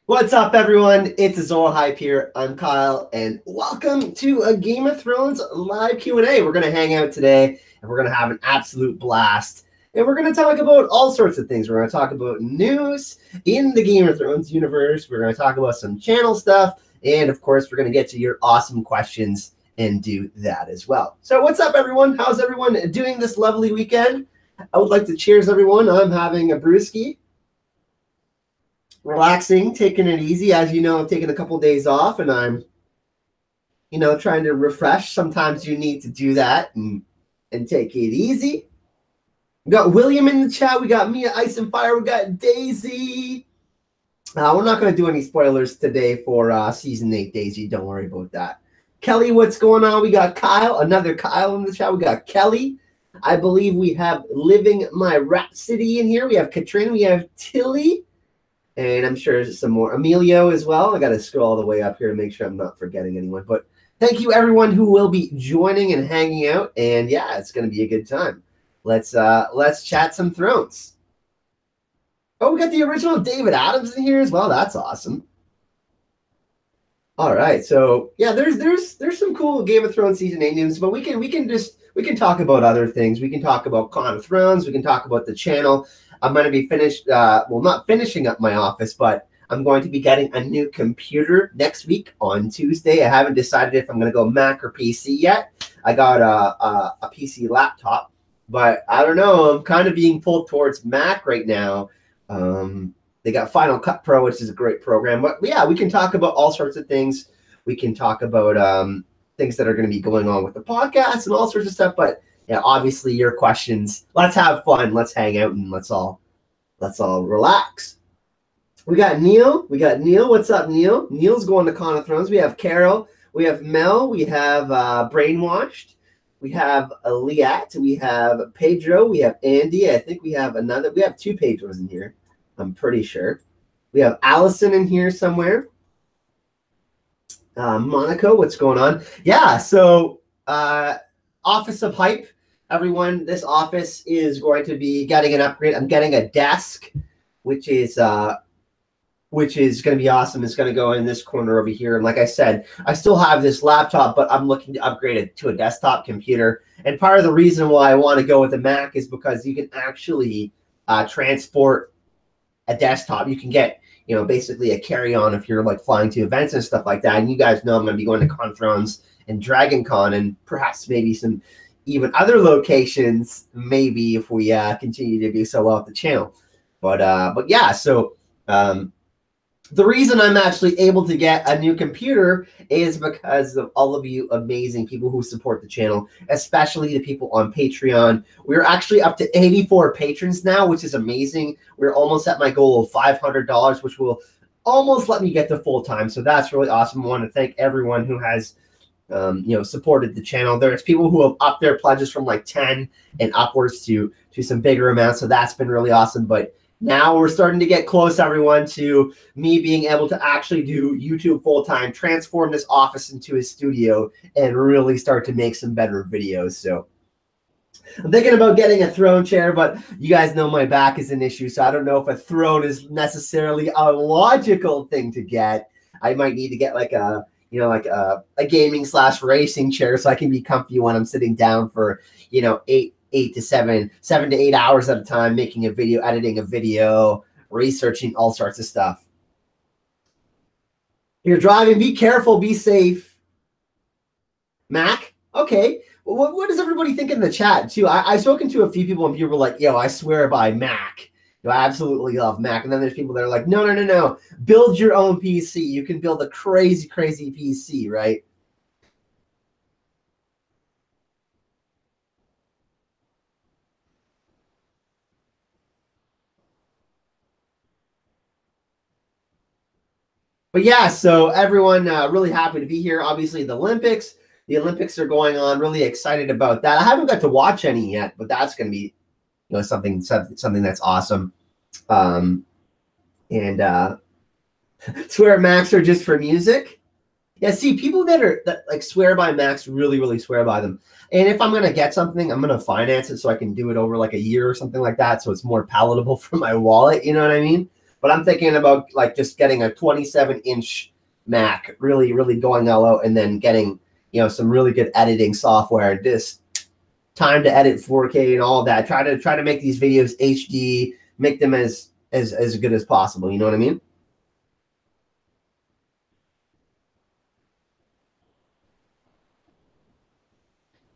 What's up, everyone? It's Azor Hype here. I'm Kyle, and welcome to a Game of Thrones live Q&A. We're going to hang out today, and we're going to have an absolute blast. And we're going to talk about all sorts of things. We're going to talk about news in the Game of Thrones universe. We're going to talk about some channel stuff. And, of course, we're going to get to your awesome questions and do that as well. So what's up, everyone? How's everyone doing this lovely weekend? I would like to cheers, everyone. I'm having a brewski. Relaxing, taking it easy. As you know, I've taken a couple of days off and I'm, trying to refresh. Sometimes you need to do that and take it easy. We got William in the chat. We got Mia Ice and Fire. We got Daisy. We're not going to do any spoilers today for Season 8, Daisy. Don't worry about that. Kelly, what's going on? We got Kyle, another Kyle in the chat. We got Kelly. I believe we have Living My Rhapsody in here. We have Katrina. We have Tilly. And I'm sure there's some more. Emilio as well. I got to scroll all the way up here to make sure I'm not forgetting anyone. But thank you, everyone who will be joining and hanging out. And yeah, it's going to be a good time. Let's chat some Thrones. Oh, we got the original David Adams in here as well. That's awesome. All right, so yeah, there's some cool Game of Thrones season 8 news, but we can talk about other things. We can talk about Con of Thrones. We can talk about the channel. I'm going to be not finishing up my office, but I'm going to be getting a new computer next week on Tuesday. I haven't decided if I'm going to go Mac or PC yet. I got a PC laptop, but I don't know. I'm kind of being pulled towards Mac right now. They got Final Cut Pro, which is a great program. But yeah, we can talk about all sorts of things. We can talk about things that are going to be going on with the podcast and all sorts of stuff. But yeah, obviously your questions. Let's have fun. Let's hang out and let's all relax. We got Neil. What's up, Neil? Neil's going to Con of Thrones. We have Carol. We have Mel. We have Brainwashed. We have Liat. We have Pedro. We have Andy. I think we have another. We have two Pedros in here. I'm pretty sure. We have Allison in here somewhere. Monaco, what's going on? Yeah, so Office of Hype. Everyone, this office is going to be getting an upgrade. I'm getting a desk, which is going to be awesome. It's going to go in this corner over here. And like I said, I still have this laptop, but I'm looking to upgrade it to a desktop computer. And part of the reason why I want to go with the Mac is because you can actually transport a desktop. You can get, basically a carry-on if you're like flying to events and stuff like that. And you guys know I'm going to be going to Con of Thrones and Dragon Con and perhaps maybe some even other locations, maybe if we continue to do so well with the channel. But yeah, so the reason I'm actually able to get a new computer is because of all of you amazing people who support the channel, especially the people on Patreon. We're actually up to 84 patrons now, which is amazing. We're almost at my goal of $500, which will almost let me get to full time. So that's really awesome. I want to thank everyone who has supported the channel. There's people who have upped their pledges from like 10 and upwards to some bigger amounts. So that's been really awesome. But now we're starting to get close, everyone, to me being able to actually do YouTube full-time, transform this office into a studio, and really start to make some better videos. So I'm thinking about getting a throne chair, but you guys know my back is an issue, so I don't know if a throne is necessarily a logical thing to get. I might need to get like a gaming / racing chair so I can be comfy when I'm sitting down for, 7 to 8 hours at a time, making a video, editing a video, researching all sorts of stuff. You're driving, be careful, be safe. Mac? Okay. Well, what does everybody think in the chat, too? I've spoken to a few people, and people were like, yo, I swear by Mac. I absolutely love Mac. And then there's people that are like, no. Build your own PC. You can build a crazy, crazy PC, right? But yeah, so everyone really happy to be here. Obviously, the Olympics are going on. Really excited about that. I haven't got to watch any yet, but that's going to be something that's awesome. Swear Macs are just for music. Yeah, see, people that like swear by Macs really, really swear by them. And if I'm going to get something, I'm going to finance it so I can do it over like a year or something like that, so it's more palatable for my wallet, you know what I mean? But I'm thinking about like just getting a 27-inch Mac, really, really going all out, and then getting some really good editing software. Just time to edit 4K and all that. Try to make these videos HD, make them as good as possible. You know what I mean?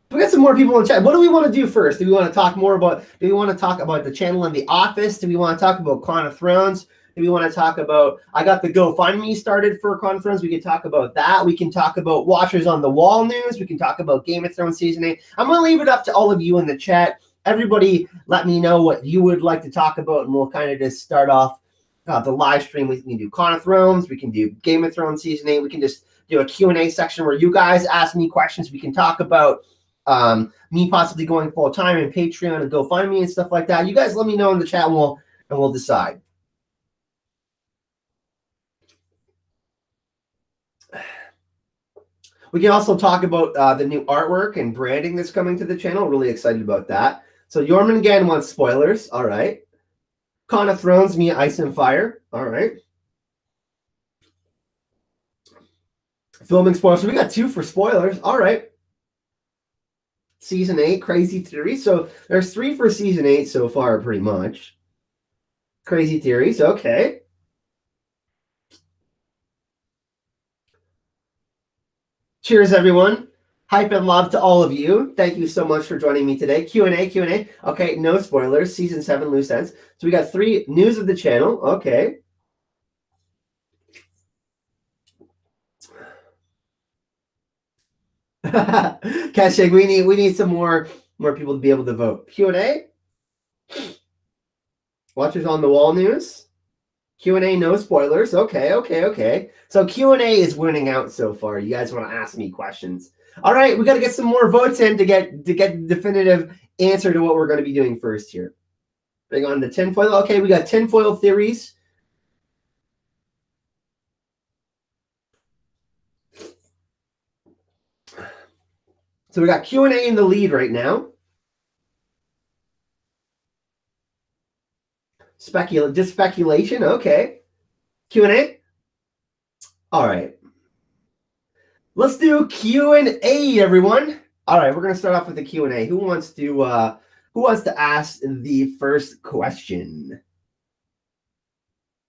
We got some more people in chat. What do we want to do first? Do we want to talk more about? Do we want to talk about the channel and The Office? Do we want to talk about Crown of Thrones? Do we want to talk about? I got the GoFundMe started for Crown of Thrones. We can talk about that. We can talk about Watchers on the Wall news. We can talk about Game of Thrones season 8. I'm going to leave it up to all of you in the chat. Everybody, let me know what you would like to talk about, and we'll kind of just start off the live stream. We can do Crown of Thrones. We can do Game of Thrones season 8. We can just do a Q&A section where you guys ask me questions. We can talk about me possibly going full time and Patreon and GoFundMe and stuff like that. You guys let me know in the chat, and we'll decide. We can also talk about the new artwork and branding that's coming to the channel. Really excited about that. So Yorman again wants spoilers. All right. Crown of Thrones, me, Ice and Fire. All right. Filming spoilers. So we got 2 for spoilers. All right. Season 8, Crazy Theories. So there's 3 for Season 8 so far, pretty much. Crazy Theories. Okay. Cheers, everyone. Hype and love to all of you. Thank you so much for joining me today. Q&A. Okay, no spoilers. Season 7 loose ends. So we got 3 news of the channel. Okay. Kashig, we need some more people to be able to vote. Q&A. Watchers on the Wall news. Q&A, no spoilers. Okay. So Q&A is winning out so far. You guys want to ask me questions. All right, we got to get some more votes in to get the definitive answer to what we're going to be doing first here. Bring on the tinfoil. Okay, we got tinfoil theories. So we got Q&A in the lead right now. Just speculation. Okay. Q&A. All right. Let's do Q&A, everyone. All right, we're gonna start off with the Q&A. Who wants to ask the first question?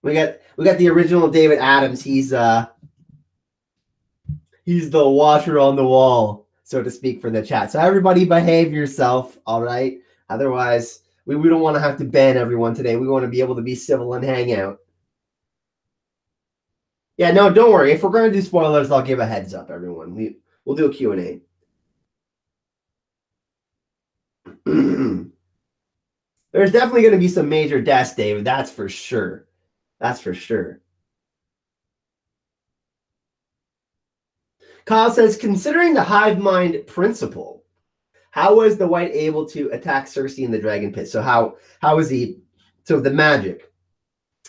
We got the original David Adams. He's the watcher on the wall, so to speak, for the chat. So everybody behave yourself, all right? Otherwise, we don't want to have to ban everyone today. We want to be able to be civil and hang out. Yeah, no, don't worry. If we're going to do spoilers, I'll give a heads up, everyone. We'll do a Q&A. There's definitely going to be some major deaths, David. That's for sure. That's for sure. Kyle says, considering the hive mind principle, how was the White able to attack Cersei in the Dragon Pit? So how is he? So the magic.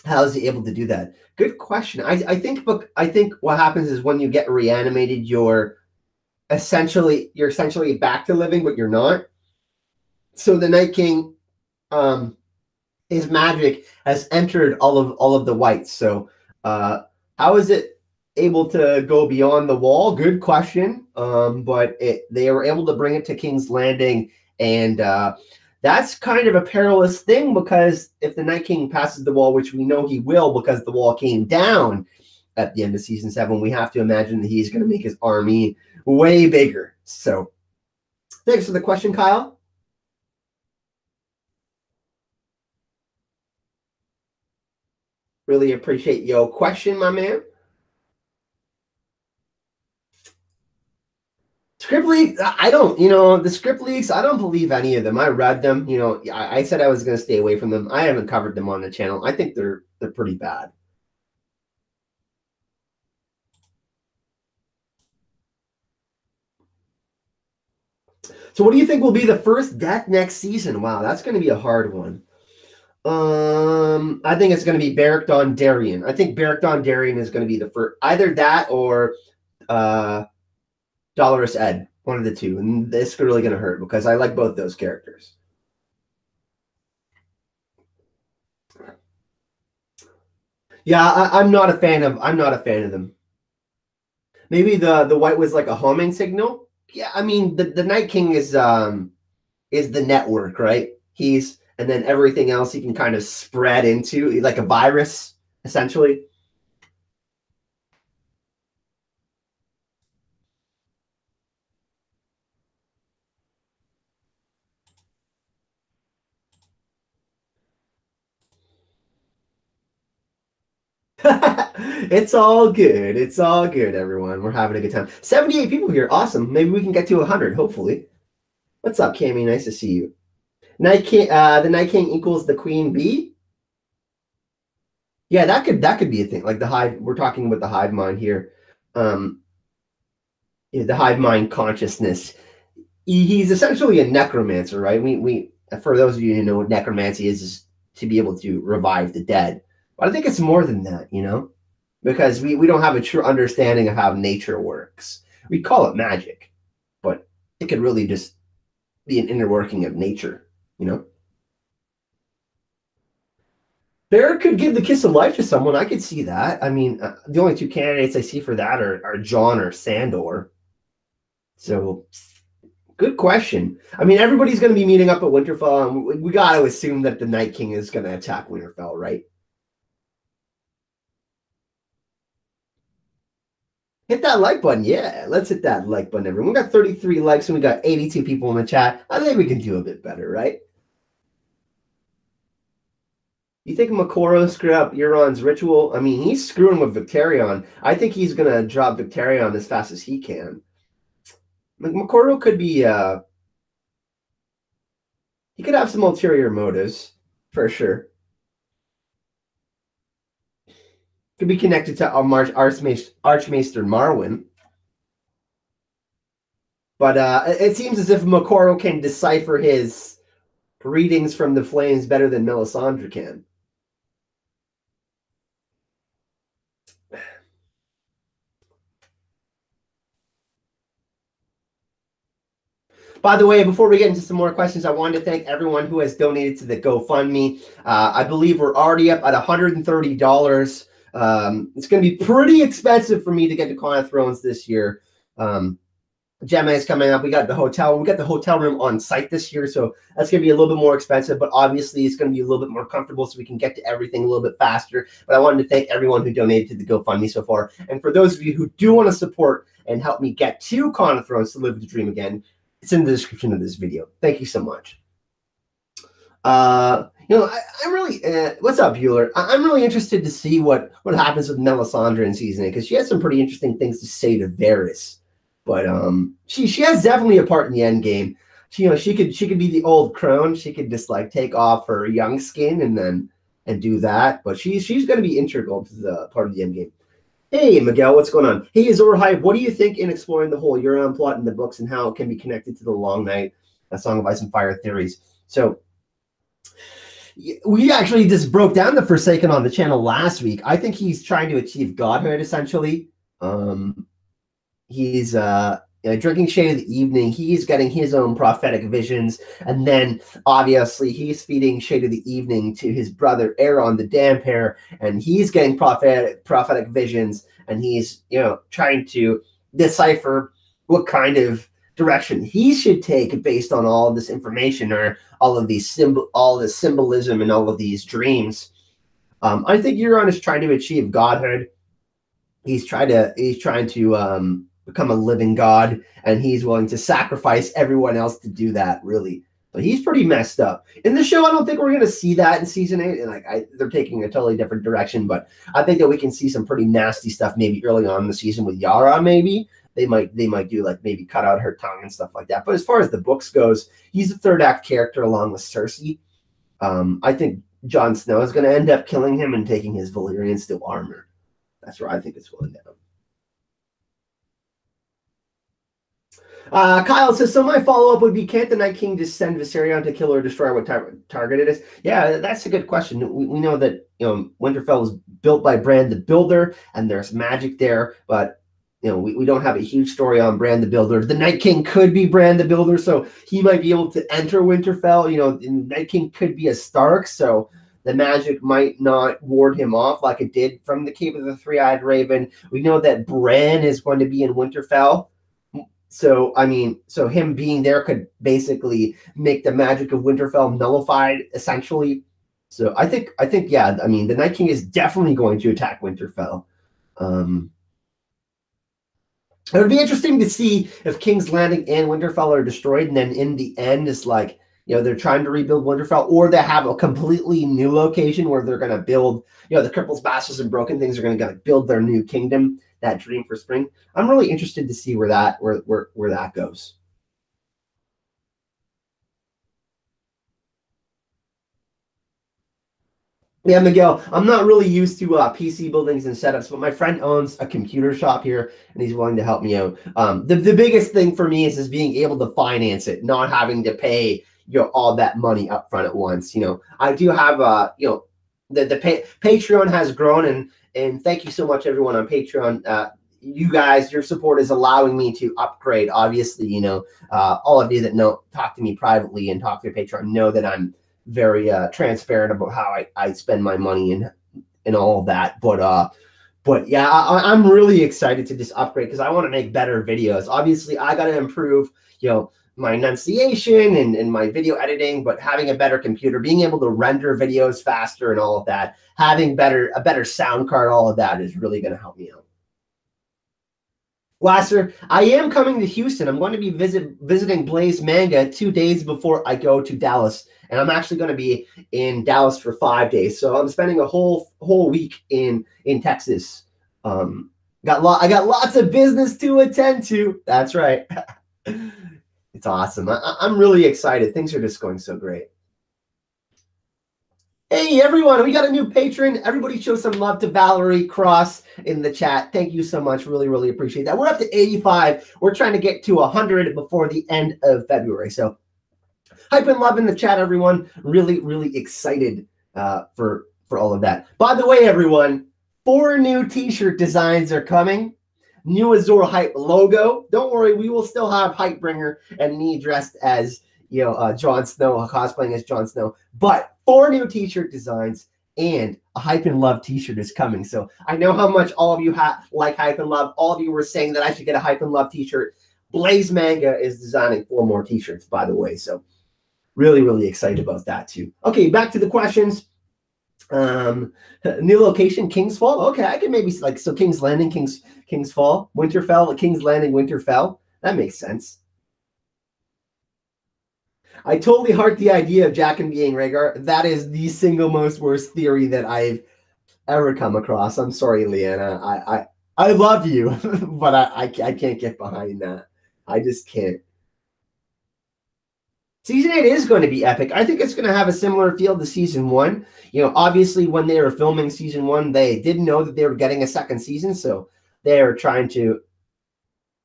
How is he able to do that? Good question. I think what happens is when you get reanimated, you're essentially back to living, but you're not. So the Night King, his magic has entered all of the Whites. So how is it able to go beyond the wall? Good question. But they were able to bring it to King's Landing, and that's kind of a perilous thing, because if the Night King passes the wall, which we know he will because the wall came down at the end of season 7, we have to imagine that he's going to make his army way bigger. So thanks for the question, Kyle. Really appreciate your question, my man. Script leaks, the script leaks, I don't believe any of them. I read them. I said I was going to stay away from them. I haven't covered them on the channel. I think they're pretty bad. So what do you think will be the first death next season? Wow, that's going to be a hard one. I think it's going to be Beric Dondarrion. I think Beric Dondarrion is going to be the first. Either that or Dolorous Ed. One of the two. And this is really going to hurt because I like both those characters. Yeah, I'm not a fan of. I'm not a fan of them. Maybe the white was like a homing signal. Yeah, I mean the Night King is the network, right? He's and then everything else he can kind of spread into like a virus, essentially. It's all good. It's all good, everyone. We're having a good time. 78 people here. Awesome. Maybe we can get to 100, hopefully. What's up, Cammy? Nice to see you. Night King, the Night King equals the Queen Bee. Yeah, that could be a thing. Like the hive, we're talking about the hive mind here. Um, yeah, the hive mind consciousness. He's essentially a necromancer, right? We for those of you who know what necromancy is to be able to revive the dead. But I think it's more than that, because we don't have a true understanding of how nature works. We call it magic, but it could really just be an inner working of nature, you know. Bear could give the kiss of life to someone. I could see that. I mean, the only two candidates I see for that are John or Sandor. So, good question. I mean, everybody's going to be meeting up at Winterfell, and we got to assume that the Night King is going to attack Winterfell, right? Hit that like button. Yeah, let's hit that like button, everyone. We got 33 likes and we got 82 people in the chat. I think we can do a bit better, right? You think Makoro screwed up Euron's ritual? I mean, he's screwing with Victarion. I think he's going to drop Victarion as fast as he can. Makoro could be, he could have some ulterior motives, for sure. Could be connected to Archmaester Marwyn. But it seems as if Makoro can decipher his readings from the flames better than Melisandre can. By the way, before we get into some more questions, I wanted to thank everyone who has donated to the GoFundMe. I believe we're already up at $130. It's going to be pretty expensive for me to get to Con of Thrones this year. Gemma is coming up. We got the hotel. We got the hotel room on site this year, so that's going to be a little bit more expensive, but obviously it's going to be a little bit more comfortable so we can get to everything a little bit faster. But I wanted to thank everyone who donated to the GoFundMe so far. And for those of you who do want to support and help me get to Con of Thrones to live the dream again, it's in the description of this video. Thank you so much. I'm really, what's up, Bueller? I'm really interested to see what happens with Melisandre in season 8 because she has some pretty interesting things to say to Varys. But she has definitely a part in the end game. She could be the old crone. She could just like take off her young skin and do that. But she's going to be integral to the part of the end game. Hey, Miguel, what's going on? Hey, Azor Hype, what do you think in exploring the whole Euron plot in the books and how it can be connected to the Long Night, A Song of Ice and Fire theories? So we actually just broke down the Forsaken on the channel last week. I think he's trying to achieve godhood, essentially. He's drinking Shade of the Evening. He's getting his own prophetic visions. And then, obviously, he's feeding Shade of the Evening to his brother, Aeron, the Damper, and he's getting prophetic visions, and he's, trying to decipher what kind of direction he should take based on all of this information or all of these all this symbolism and all of these dreams. I think Euron is trying to achieve godhood. He's trying to become a living god, and he's willing to sacrifice everyone else to do that, really. But he's pretty messed up. In the show, I don't think we're going to see that in season 8. And they're taking a totally different direction, but I think that we can see some pretty nasty stuff maybe early on in the season with Yara, maybe. They might do like maybe cut out her tongue and stuff like that. But as far as the books goes, he's a third act character along with Cersei. I think Jon Snow is going to end up killing him and taking his Valyrian steel armor. That's where I think it's going down. Kyle says, so my follow-up would be, can't the Night King just send Viserion to kill or destroy what target it is? Yeah, that's a good question. We know that Winterfell was built by Bran the Builder, and there's magic there, but we don't have a huge story on Bran the Builder. The Night King could be Bran the Builder, so he might be able to enter Winterfell. The Night King could be a Stark, so the magic might not ward him off like it did from the Cave of the Three-Eyed Raven. We know that Bran is going to be in Winterfell. So, I mean, so him being there could basically make the magic of Winterfell nullified, essentially. So I think, yeah, I mean, the Night King is definitely going to attack Winterfell. It would be interesting to see if King's Landing and Winterfell are destroyed, and then in the end, it's like, you know, they're trying to rebuild Winterfell, or they have a completely new location where they're going to build, you know, the Cripples, Bastards, and Broken Things are going to build their new kingdom, that Dream for Spring. I'm really interested to see where that goes. Yeah, Miguel, I'm not really used to PC buildings and setups, but my friend owns a computer shop here, and he's willing to help me out. The biggest thing for me is being able to finance it, not having to pay, you know, all that money up front at once. You know, I do have you know, Patreon has grown, and thank you so much everyone on Patreon. You guys, your support is allowing me to upgrade. Obviously, you know, all of you that talk to me privately and talk to Patreon know that I'm very transparent about how I spend my money and all of that. But yeah, I'm really excited to just upgrade because I want to make better videos. Obviously, I got to improve, you know, my enunciation and my video editing, but having a better computer, being able to render videos faster and all of that, having a better sound card, all of that is really going to help me out. Lasser, I am coming to Houston. I'm going to be visiting Blaze Manga 2 days before I go to Dallas, and I'm actually going to be in Dallas for 5 days. So I'm spending a whole week in Texas. I got lots of business to attend to. That's right. It's awesome. I'm really excited. Things are just going so great. Hey, everyone, we got a new patron. Everybody show some love to Valerie Cross in the chat. Thank you so much. Really, really appreciate that. We're up to 85. We're trying to get to 100 before the end of February. So hype and love in the chat, everyone. Really, really excited for all of that. By the way, everyone, 4 new t-shirt designs are coming. New Azor Hype logo. Don't worry, we will still have Hypebringer and me dressed as, you know, Jon Snow, cosplaying as Jon Snow. But 4 new t-shirt designs and a Hype and Love t-shirt is coming. So I know how much all of you like Hype and Love. All of you were saying that I should get a Hype and Love t-shirt. Blaze Manga is designing 4 more t-shirts, by the way. So really, really excited about that too. Okay, back to the questions. New location, King's Fall. Okay, I can maybe like, so King's Landing, King's Fall, Winterfell, King's Landing, Winterfell. That makes sense. I totally heart the idea of Jaqen being Rhaegar. That is the single most worst theory that I've ever come across. I'm sorry, Leanna. I love you, but I can't get behind that. I just can't. Season 8 is going to be epic. I think it's going to have a similar feel to Season 1. You know, obviously, when they were filming Season 1, they didn't know that they were getting a second season, so they're trying to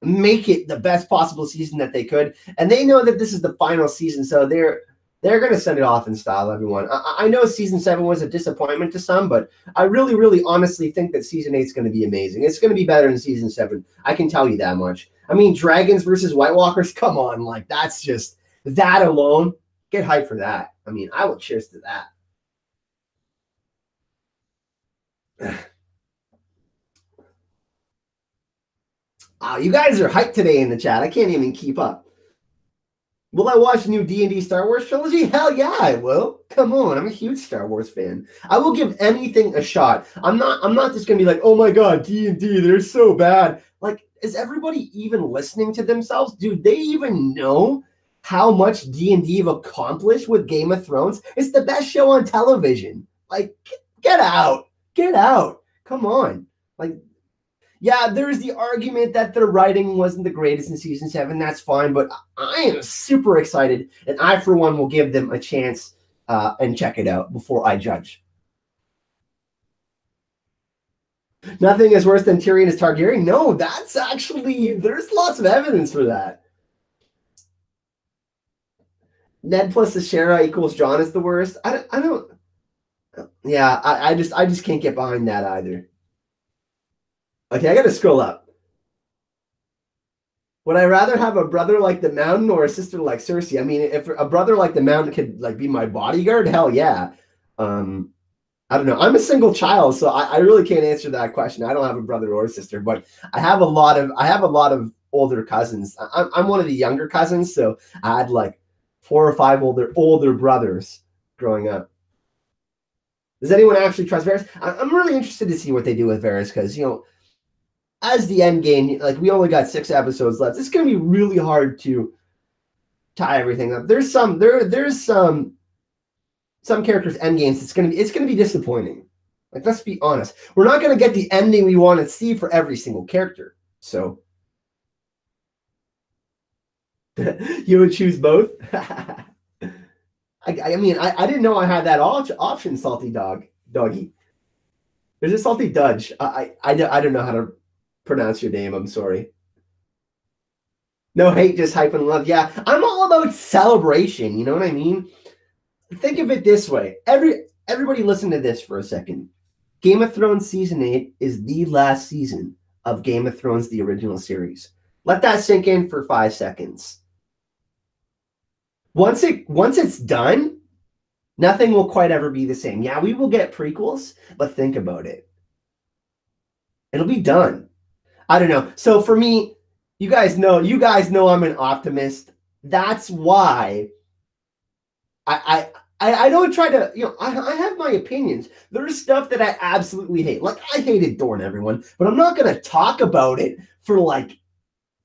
make it the best possible season that they could. And they know that this is the final season, so they're going to send it off in style, everyone. I know Season 7 was a disappointment to some, but I really, really honestly think that Season 8 is going to be amazing. It's going to be better than Season 7. I can tell you that much. I mean, dragons versus White Walkers, come on. Like, that's just... that alone, get hyped for that. I mean, I will cheers to that. You guys are hyped today in the chat. I can't even keep up. Will I watch the new D&D Star Wars trilogy? Hell yeah, I will. Come on, I'm a huge Star Wars fan. I will give anything a shot. I'm not just gonna be like, oh my god, D&D, they're so bad. Like, is everybody even listening to themselves? Do they even know how much D&D have accomplished with Game of Thrones? It's the best show on television. Like, get out. Get out. Come on. Like, yeah, there's the argument that the writing wasn't the greatest in Season 7. That's fine, but I am super excited, and I, for one, will give them a chance and check it out before I judge. Nothing is worse than Tyrion as Targaryen? No, that's actually, there's lots of evidence for that. Ned plus the Shara equals Jon is the worst. I don't. Yeah, I just can't get behind that either. Okay, I gotta scroll up. Would I rather have a brother like the Mountain or a sister like Cersei? I mean, if a brother like the Mountain could like be my bodyguard, hell yeah. Um, I don't know. I'm a single child, so I really can't answer that question. I don't have a brother or sister, but I have a lot of older cousins. I'm one of the younger cousins, so I had like 4 or 5 older brothers growing up. Does anyone actually trust Varys? I'm really interested to see what they do with Varys because as the end game, like we only got 6 episodes left. It's going to be really hard to tie everything up. There's some characters end games. It's gonna be disappointing. Like let's be honest, we're not going to get the ending we want to see for every single character. So you would choose both. I mean, I didn't know I had that option, salty doggy. There's a salty Dudge. I don't know how to pronounce your name. I'm sorry. No hate, just hype and love. Yeah, I'm all about celebration. You know what I mean? Think of it this way. Everybody listen to this for a second. Game of Thrones season 8 is the last season of Game of Thrones, the original series. Let that sink in for 5 seconds. Once it's done, nothing will quite ever be the same. Yeah, we will get prequels, but think about it. It'll be done. I don't know. So for me, you guys know I'm an optimist. That's why I don't try to, I have my opinions. There's stuff that I absolutely hate. Like I hated Dorne, everyone, but I'm not gonna talk about it for like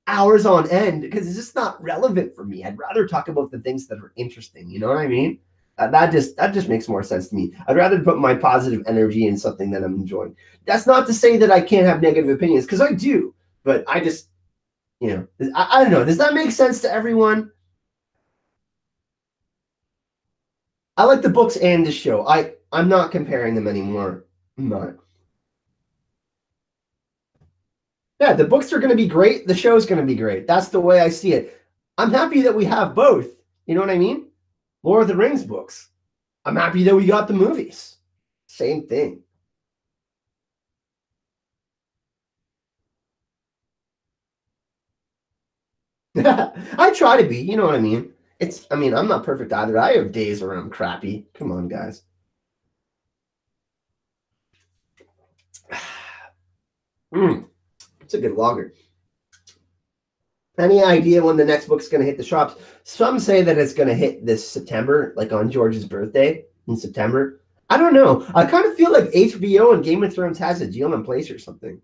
hours on end because it's just not relevant for me. I'd rather talk about the things that are interesting. You know what I mean? That just makes more sense to me. I'd rather put my positive energy in something that I'm enjoying. That's not to say that I can't have negative opinions because I do, but I just, I don't know. Does that make sense to everyone? I like the books and the show. I'm not comparing them anymore. I'm not. Yeah, the books are going to be great. The show's going to be great. That's the way I see it. I'm happy that we have both. You know what I mean? Lord of the Rings books. I'm happy that we got the movies. Same thing. I try to be. You know what I mean? I'm not perfect either. I have days where I'm crappy. Come on, guys. It's a good lager. Any idea when the next book's going to hit the shops? Some say that it's going to hit this September, like on George's birthday in September. I don't know. I kind of feel like HBO and Game of Thrones has a deal in place or something.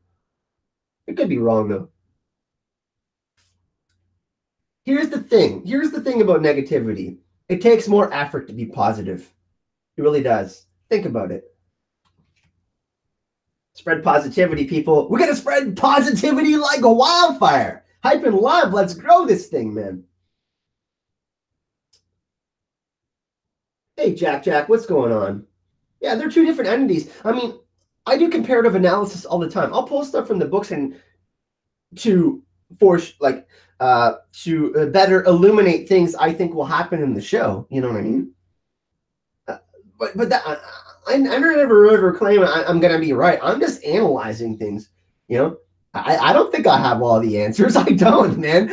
It could be wrong though. Here's the thing. Here's the thing about negativity. It takes more effort to be positive. It really does. Think about it. Spread positivity, people. We're going to spread positivity like a wildfire. Hype and love. Let's grow this thing, man. Hey, Jack, what's going on? Yeah, they're two different entities. I mean, I do comparative analysis all the time. I'll pull stuff from the books and to force to better illuminate things I think will happen in the show. You know what I mean? But that I never ever claim I'm going to be right. I'm just analyzing things. You know, I don't think I have all the answers. I don't, man.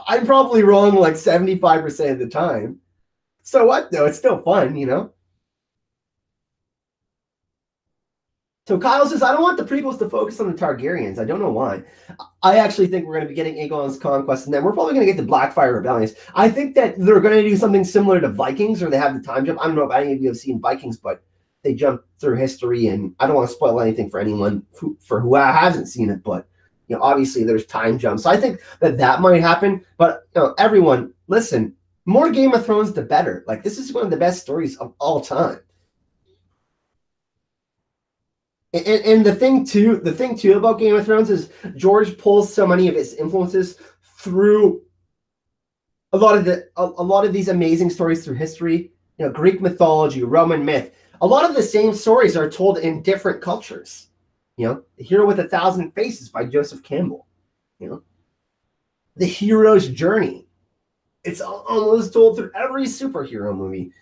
I'm probably wrong like 75% of the time. So what though? It's still fun, you know. So Kyle says, I don't want the prequels to focus on the Targaryens. I don't know why. I actually think we're going to be getting Aegon's Conquest, and then we're probably going to get the Blackfire Rebellions. I think that they're going to do something similar to Vikings, or they have the time jump. I don't know if any of you have seen Vikings, but they jump through history, and I don't want to spoil anything for anyone who hasn't seen it, but obviously there's time jumps. So I think that might happen. But everyone, listen, more Game of Thrones, the better. Like this is one of the best stories of all time. And the thing too about Game of Thrones is George pulls so many of his influences through a lot of these amazing stories through history, Greek mythology, Roman myth. A lot of the same stories are told in different cultures. The Hero with a Thousand Faces by Joseph Campbell. The hero's journey. It's almost told through every superhero movie.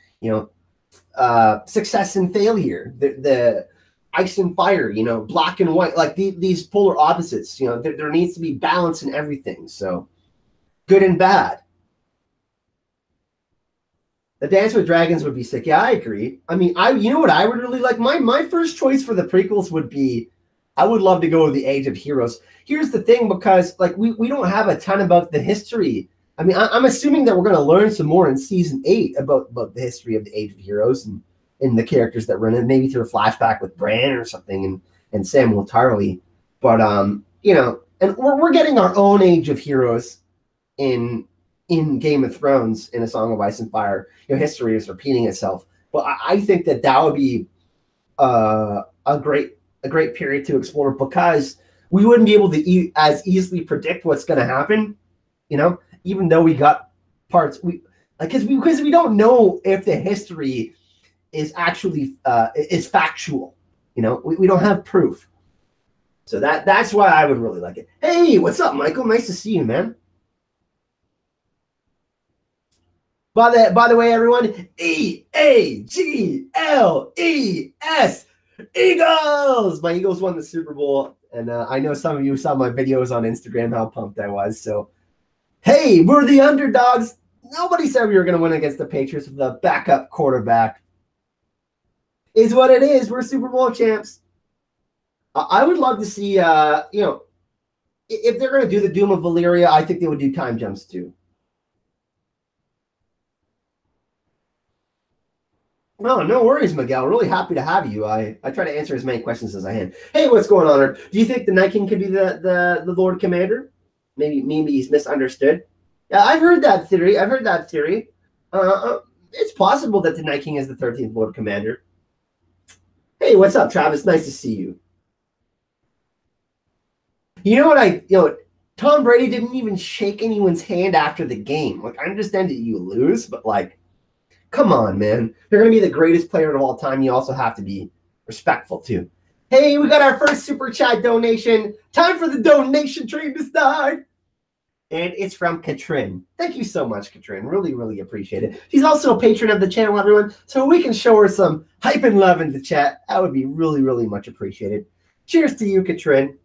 Success and failure. The ice and fire, black and white, like these polar opposites, there needs to be balance in everything. So good and bad. The Dance with Dragons would be sick. Yeah, I agree. I mean, you know what I would really like? My first choice for the prequels would be, I would love to go with the Age of Heroes. Here's the thing, because like we don't have a ton about the history. I mean, I'm assuming that we're going to learn some more in season 8 about the history of the Age of Heroes and the characters that run it, maybe through a flashback with Bran or something and Samuel Tarly. But you know, and we're getting our own Age of Heroes in Game of Thrones, in A Song of Ice and Fire. You know, history is repeating itself. But I think that would be a great period to explore, because we wouldn't be able to as easily predict what's going to happen. You know, even though we got parts, because we don't know if the history is actually is factual. You know, we don't have proof. So that's why I would really like it. Hey, what's up, Michael? Nice to see you, man. By the way, everyone, EAGLES, Eagles! My Eagles won the Super Bowl, and I know some of you saw my videos on Instagram, how pumped I was. So, hey, we're the underdogs. Nobody said we were going to win against the Patriots with a backup quarterback. Is what it is. We're Super Bowl champs. I would love to see, you know, if they're going to do the Doom of Valyria, I think they would do time jumps too. No, no worries, Miguel. Really happy to have you. I try to answer as many questions as I can. Hey, what's going on? Do you think the Night King could be the Lord Commander? Maybe he's misunderstood. Yeah, I've heard that theory. It's possible that the Night King is the 13th Lord Commander. Hey, what's up, Travis? Nice to see you. You know what Tom Brady didn't even shake anyone's hand after the game. Like, I understand that you lose, but like, come on, man. You're going to be the greatest player of all time. You also have to be respectful, too. Hey, we got our first Super Chat donation. Time for the donation train to start. And it's from Katrin. Thank you so much, Katrin. Really, really appreciate it. She's also a patron of the channel, everyone. So we can show her some hype and love in the chat. That would be really, really much appreciated. Cheers to you, Katrin.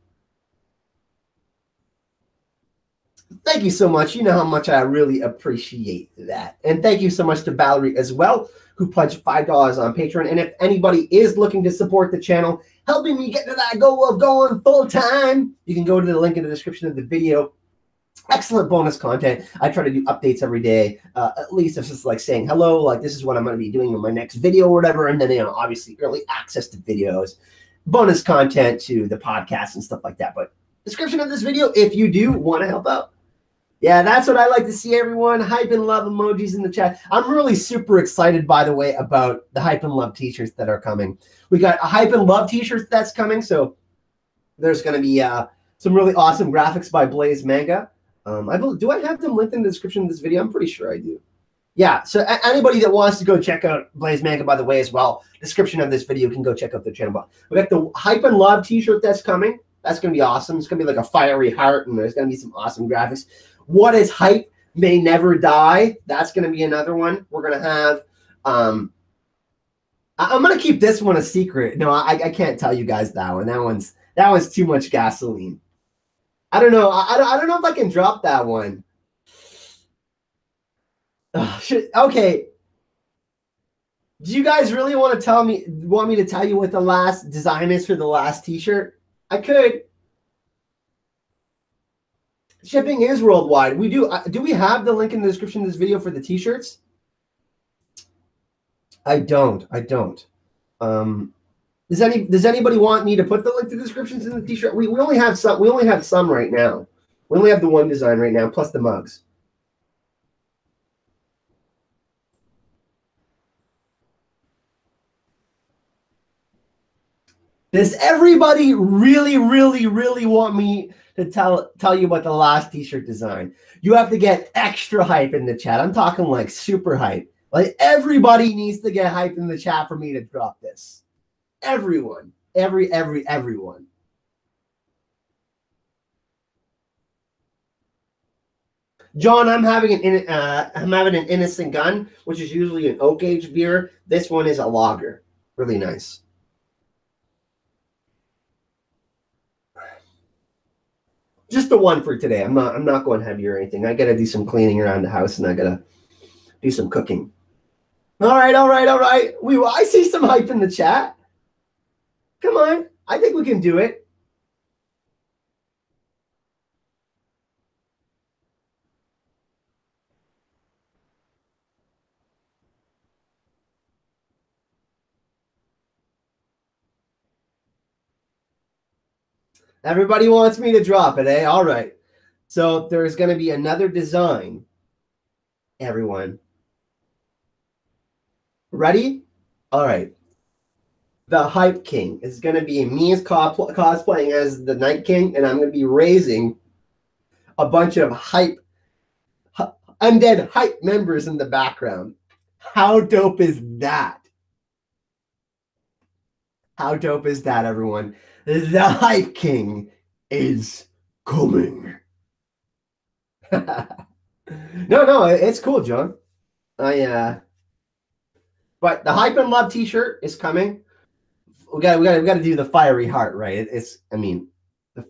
Thank you so much. You know how much I really appreciate that. And thank you so much to Valerie as well, who pledged $5 on Patreon. And if anybody is looking to support the channel, helping me get to that goal of going full time, you can go to the link in the description of the video. Excellent bonus content. I try to do updates every day. At least it's just like saying hello, like this is what I'm going to be doing in my next video or whatever. And then, you know, obviously early access to videos, bonus content to the podcast and stuff like that. But description of this video if you do want to help out. Yeah, that's what I like to see, everyone. Hype and love emojis in the chat. I'm really super excited, by the way, about the hype and love t-shirts that are coming. We got a hype and love t-shirt that's coming. So there's going to be some really awesome graphics by Blaze Manga. Do I have them linked in the description of this video? I'm pretty sure I do. Yeah, so anybody that wants to go check out Blaze Manga, by the way, as well, description of this video, can go check out their channel. We got the hype and love t-shirt that's coming. That's going to be awesome. It's going to be like a fiery heart, and there's going to be some awesome graphics. What is hype may never die. That's going to be another one. We're going to have I'm going to keep this one a secret. No, I can't tell you guys that one. That one's too much gasoline. I don't know. I don't know if I can drop that one. Oh, shit. Okay. Do you guys really want me to tell you what the last design is for the last t-shirt? I could. Shipping is worldwide. We do. Do we have the link in the description of this video for the t-shirts? I don't. Does anybody want me to put the link to the descriptions in the t-shirt? We only have some. We only have some right now. We only have the one design right now, plus the mugs. Does everybody really, really, really want me to tell you about the last t-shirt design? You have to get extra hype in the chat. I'm talking like super hype. Like everybody needs to get hype in the chat for me to drop this. Everyone. Everyone. John, I'm having an innocent gun, which is usually an oak age beer. This one is a lager. Really nice. Just the one for today. I'm not going heavy or anything. I gotta do some cleaning around the house, and I gotta do some cooking. All right, all right, all right. I see some hype in the chat. Come on. I think we can do it. Everybody wants me to drop it, eh? All right. So there's going to be another design, everyone. Ready? All right. The Hype King is going to be me as cosplaying as the Night King, and I'm going to be raising a bunch of undead hype members in the background. How dope is that? How dope is that, everyone? The Hype King is coming. No, it's cool, John. But the Hype and Love T-shirt is coming. We got to do the fiery heart, right? The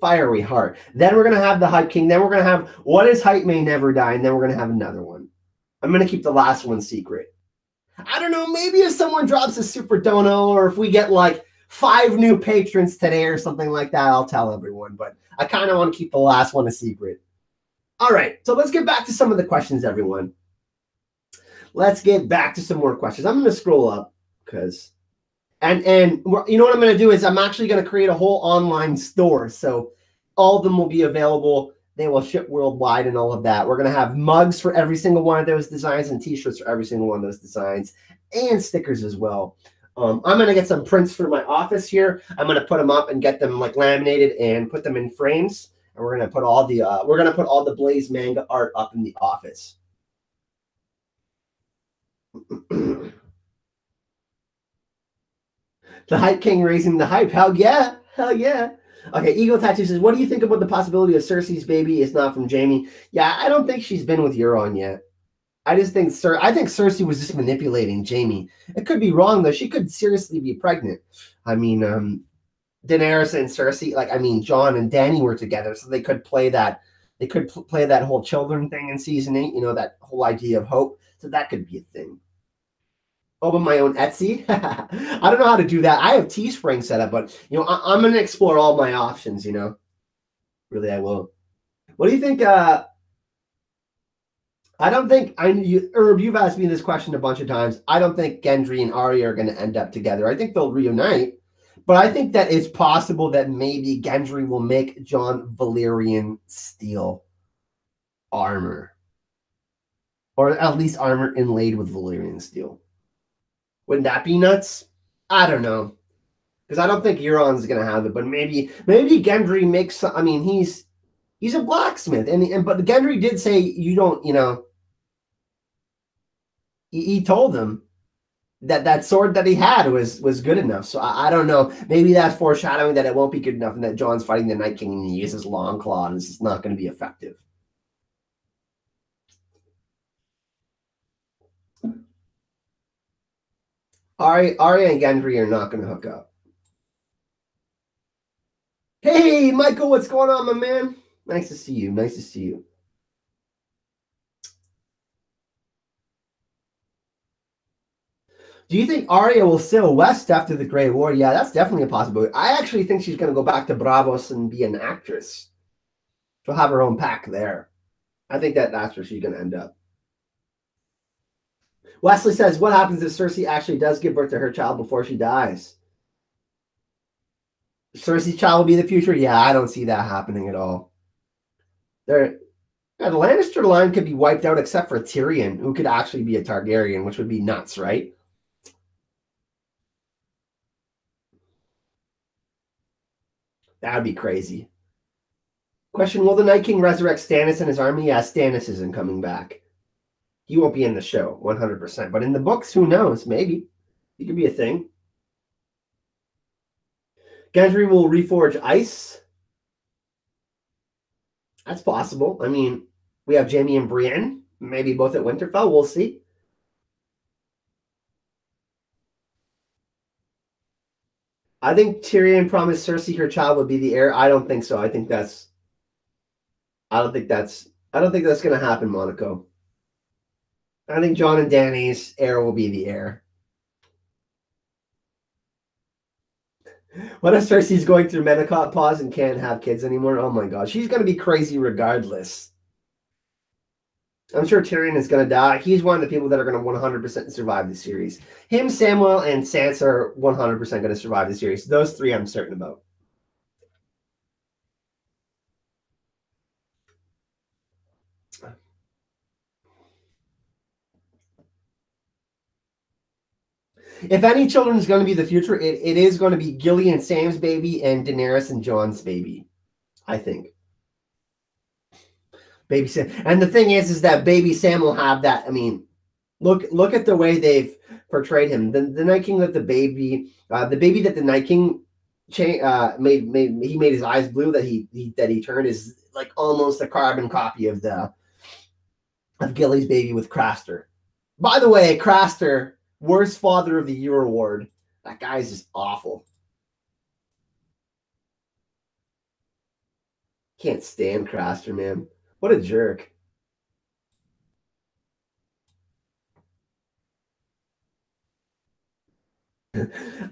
fiery heart. Then we're gonna have the Hype King. Then we're gonna have what is Hype May Never Die, and then we're gonna have another one. I'm gonna keep the last one secret. I don't know. Maybe if someone drops a super dono, or if we get like 5 new patrons today or something like that, I'll tell everyone. But I kind of want to keep the last one a secret. All right, so let's get back to some of the questions, everyone. Let's get back to some more questions. I'm going to scroll up because, and you know what I'm going to do is I'm actually going to create a whole online store. So all of them will be available. They will ship worldwide and all of that. We're going to have mugs for every single one of those designs and T-shirts for every single one of those designs and stickers as well. I'm going to get some prints for my office here. I'm going to put them up and get them like laminated and put them in frames. And we're going to put all the Blaze manga art up in the office. The Hype King raising the hype. Hell yeah. Hell yeah. Okay, Eagle Tattoo says, what do you think about the possibility of Cersei's baby is not from Jaime? Yeah, I don't think she's been with Euron yet. I think Cersei was just manipulating Jaime. It could be wrong, though. She could seriously be pregnant. I mean, Daenerys and Cersei, Jon and Dany were together, so they could play that. They could play that whole children thing in season 8, that whole idea of hope. So that could be a thing. Open my own Etsy. I don't know how to do that. I have Teespring set up, but I'm going to explore all my options. Really, I will. What do you think? I don't think Herb. You've asked me this question a bunch of times. I don't think Gendry and Arya are going to end up together. I think they'll reunite, but I think that it's possible that maybe Gendry will make Jon Valyrian steel armor, or at least armor inlaid with Valyrian steel. Wouldn't that be nuts? I don't know. Because I don't think Euron's going to have it, but maybe Gendry makes. He's a blacksmith, but Gendry did say you don't. He told him that sword that he had was good enough. So I don't know. Maybe that's foreshadowing that it won't be good enough, and that Jon's fighting the Night King and he uses long claw, and this is not going to be effective. Arya and Gendry are not going to hook up. Hey, Michael, what's going on, my man? Nice to see you. Nice to see you. Do you think Arya will sail west after the Grey War? Yeah, that's definitely a possibility. I actually think she's going to go back to Bravos and be an actress. She'll have her own pack there. I think that's where she's going to end up. Wesley says, what happens if Cersei actually does give birth to her child before she dies? Cersei's child will be the future? Yeah, I don't see that happening at all. The Lannister line could be wiped out except for Tyrion, who could actually be a Targaryen, which would be nuts, right? That would be crazy. Question, will the Night King resurrect Stannis and his army? Yeah, Stannis isn't coming back. He won't be in the show, 100%. But in the books, who knows? Maybe. He could be a thing. Gendry will reforge ice. That's possible. We have Jaime and Brienne, maybe both at Winterfell. We'll see. I think Tyrion promised Cersei her child would be the heir. I don't think so. I don't think that's going to happen, Monaco. I think John and Danny's heir will be the heir. What if Cersei's going through menopause and can't have kids anymore? Oh my god, she's gonna be crazy regardless. I'm sure Tyrion is gonna die. He's one of the people that are gonna 100% survive the series. Him, Samuel, and Sansa are 100% gonna survive the series. Those three I'm certain about. If any children is going to be the future, it is going to be Gilly and Sam's baby and Daenerys and John's baby, I think. Baby Sam. And the thing is that baby Sam will have that. I mean, look at the way they've portrayed him. The Night King that the baby that the Night King made his eyes blue that he turned is like almost a carbon copy of Gilly's baby with Craster. By the way, Craster, worst father of the year award. That guy's just awful. Can't stand Craster, man. What a jerk.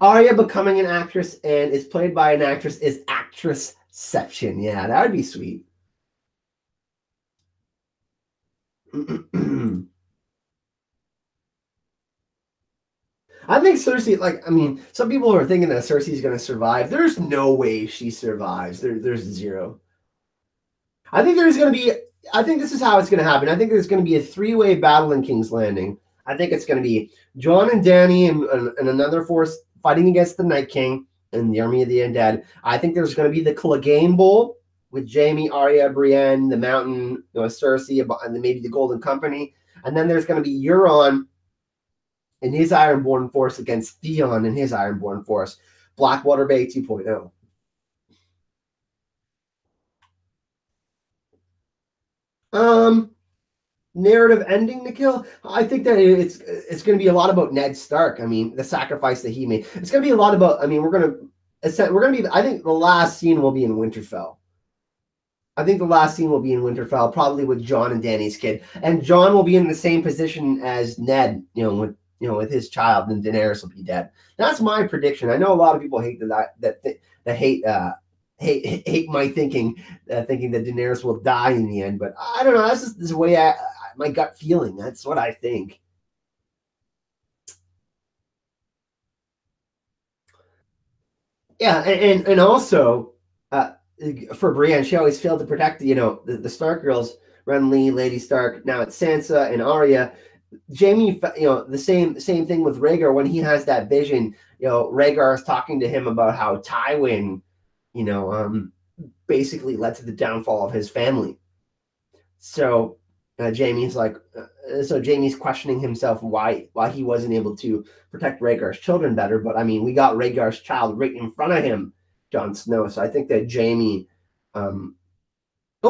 Arya becoming an actress and is played by an actress is actressception. Yeah, that would be sweet. I think Cersei, like, I mean, some people are thinking that Cersei's going to survive. There's no way she survives. There's zero. I think there's going to be, I think this is how it's going to happen. I think there's going to be a three-way battle in King's Landing. I think it's going to be Jon and Dany and another force fighting against the Night King and the Army of the Undead. I think there's going to be the Clegane Bowl with Jaime, Arya, Brienne, the Mountain, Cersei, and then maybe the Golden Company. And then there's going to be Euron and his Ironborn force against Theon and his Ironborn force. Blackwater Bay 2.0. Um, Narrative ending to kill. I think that it's going to be a lot about Ned Stark. I mean, the sacrifice that he made. It's going to be a lot about. I mean, we're going to be. I think the last scene will be in Winterfell. I think the last scene will be in Winterfell, probably with Jon and Dany's kid, and Jon will be in the same position as Ned. With his child, and Daenerys will be dead. That's my prediction. I know a lot of people hate that hate my thinking, thinking that Daenerys will die in the end. But I don't know. That's just the way my gut feeling. That's what I think. Yeah, and also uh, for Brienne, she always failed to protect the Stark girls, Renly, Lady Stark. Now it's Sansa and Arya. Jaime, the same thing with Rhaegar when he has that vision. Rhaegar is talking to him about how Tywin, you know, um, basically led to the downfall of his family. So Jamie's like, so Jamie's questioning himself why he wasn't able to protect Rhaegar's children better. But I mean, we got Rhaegar's child right in front of him, Jon Snow. So I think that Jamie, it'll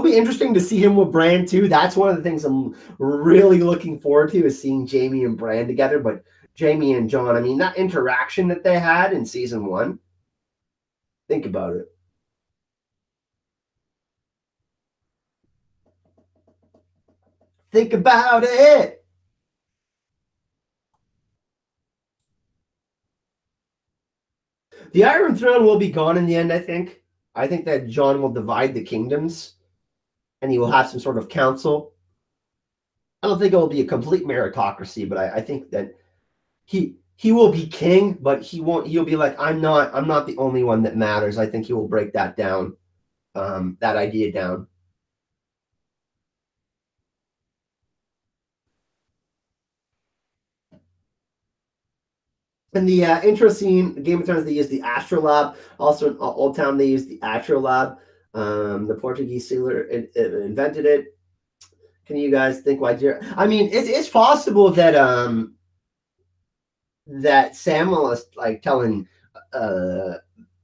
be interesting to see him with Bran too. That's one of the things I'm really looking forward to is seeing Jamie and Bran together. But Jamie and Jon, I mean, that interaction that they had in season one. Think about it. Think about it. The Iron Throne will be gone in the end, I think. I think that Jon will divide the kingdoms and he will have some sort of council. I don't think it will be a complete meritocracy, but I think that he will be king, but he'll be like, I'm not the only one that matters. I think he will break that down, that idea down. In the intro scene, Game of Thrones, they use the Astrolabe. Also in Old Town, they use the Astrolabe. The Portuguese sailor invented it. Can you guys think why? I mean, it's possible that Samuel is like telling uh,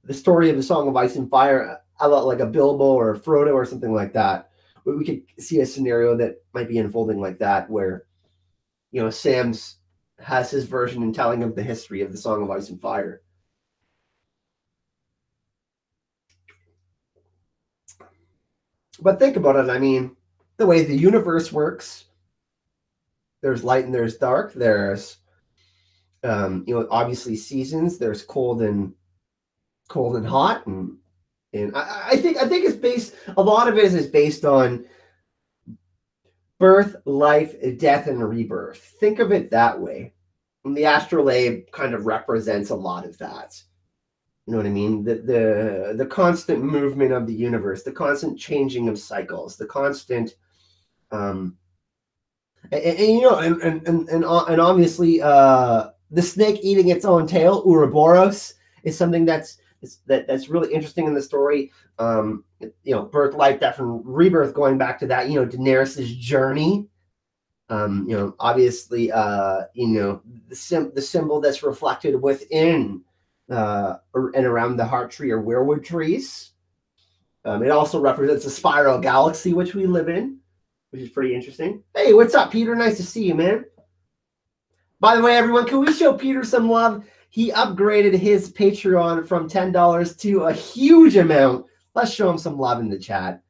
the story of the Song of Ice and Fire a lot like a Bilbo or a Frodo or something like that. We could see a scenario that might be unfolding like that, where Sam's has his version and telling of the history of the Song of Ice and Fire. But think about it. I mean, the way the universe works, There's light and there's dark. There's obviously seasons. There's cold and hot, and I think it's based. A lot of it is based on birth, life, death, and rebirth. Think of it that way. And the astrolabe kind of represents a lot of that. You know what I mean? The constant movement of the universe, the constant changing of cycles, the constant and obviously the snake eating its own tail, Ouroboros, is something that's really interesting in the story. Birth, life, death, and rebirth, going back to that, Daenerys' journey. Obviously, the symbol that's reflected within and around the heart tree or weirwood trees. It also represents a spiral galaxy, which we live in, which is pretty interesting. Hey, what's up, Peter? Nice to see you, man. By the way, everyone, can we show Peter some love? He upgraded his Patreon from $10 to a huge amount. Let's show him some love in the chat.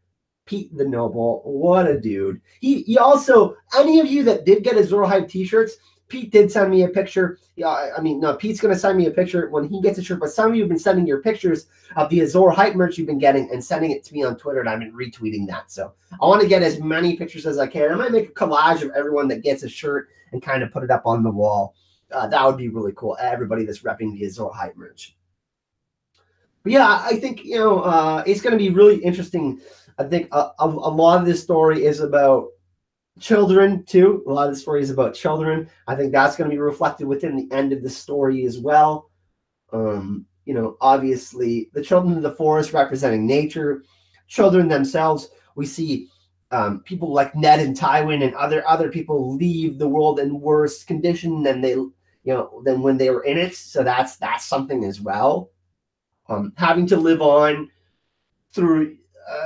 Pete the Noble, what a dude. He also, any of you that did get his Zoro Hype t-shirts, Pete did send me a picture. No, Pete's going to send me a picture when he gets a shirt, but some of you have been sending your pictures of the Zoro Hype merch you've been getting and sending it to me on Twitter, and I've been retweeting that. So I want to get as many pictures as I can. I might make a collage of everyone that gets a shirt and kind of put it up on the wall. That would be really cool. Everybody that's repping the Zoro Hype merch. But yeah, I think, it's going to be really interesting. I think a lot of this story is about children too. A lot of the story is about children. I think that's going to be reflected within the end of the story as well. Obviously the children of the forest representing nature, children themselves. We see people like Ned and Tywin and other people leave the world in worse condition than than when they were in it. So that's something as well. Having to live on through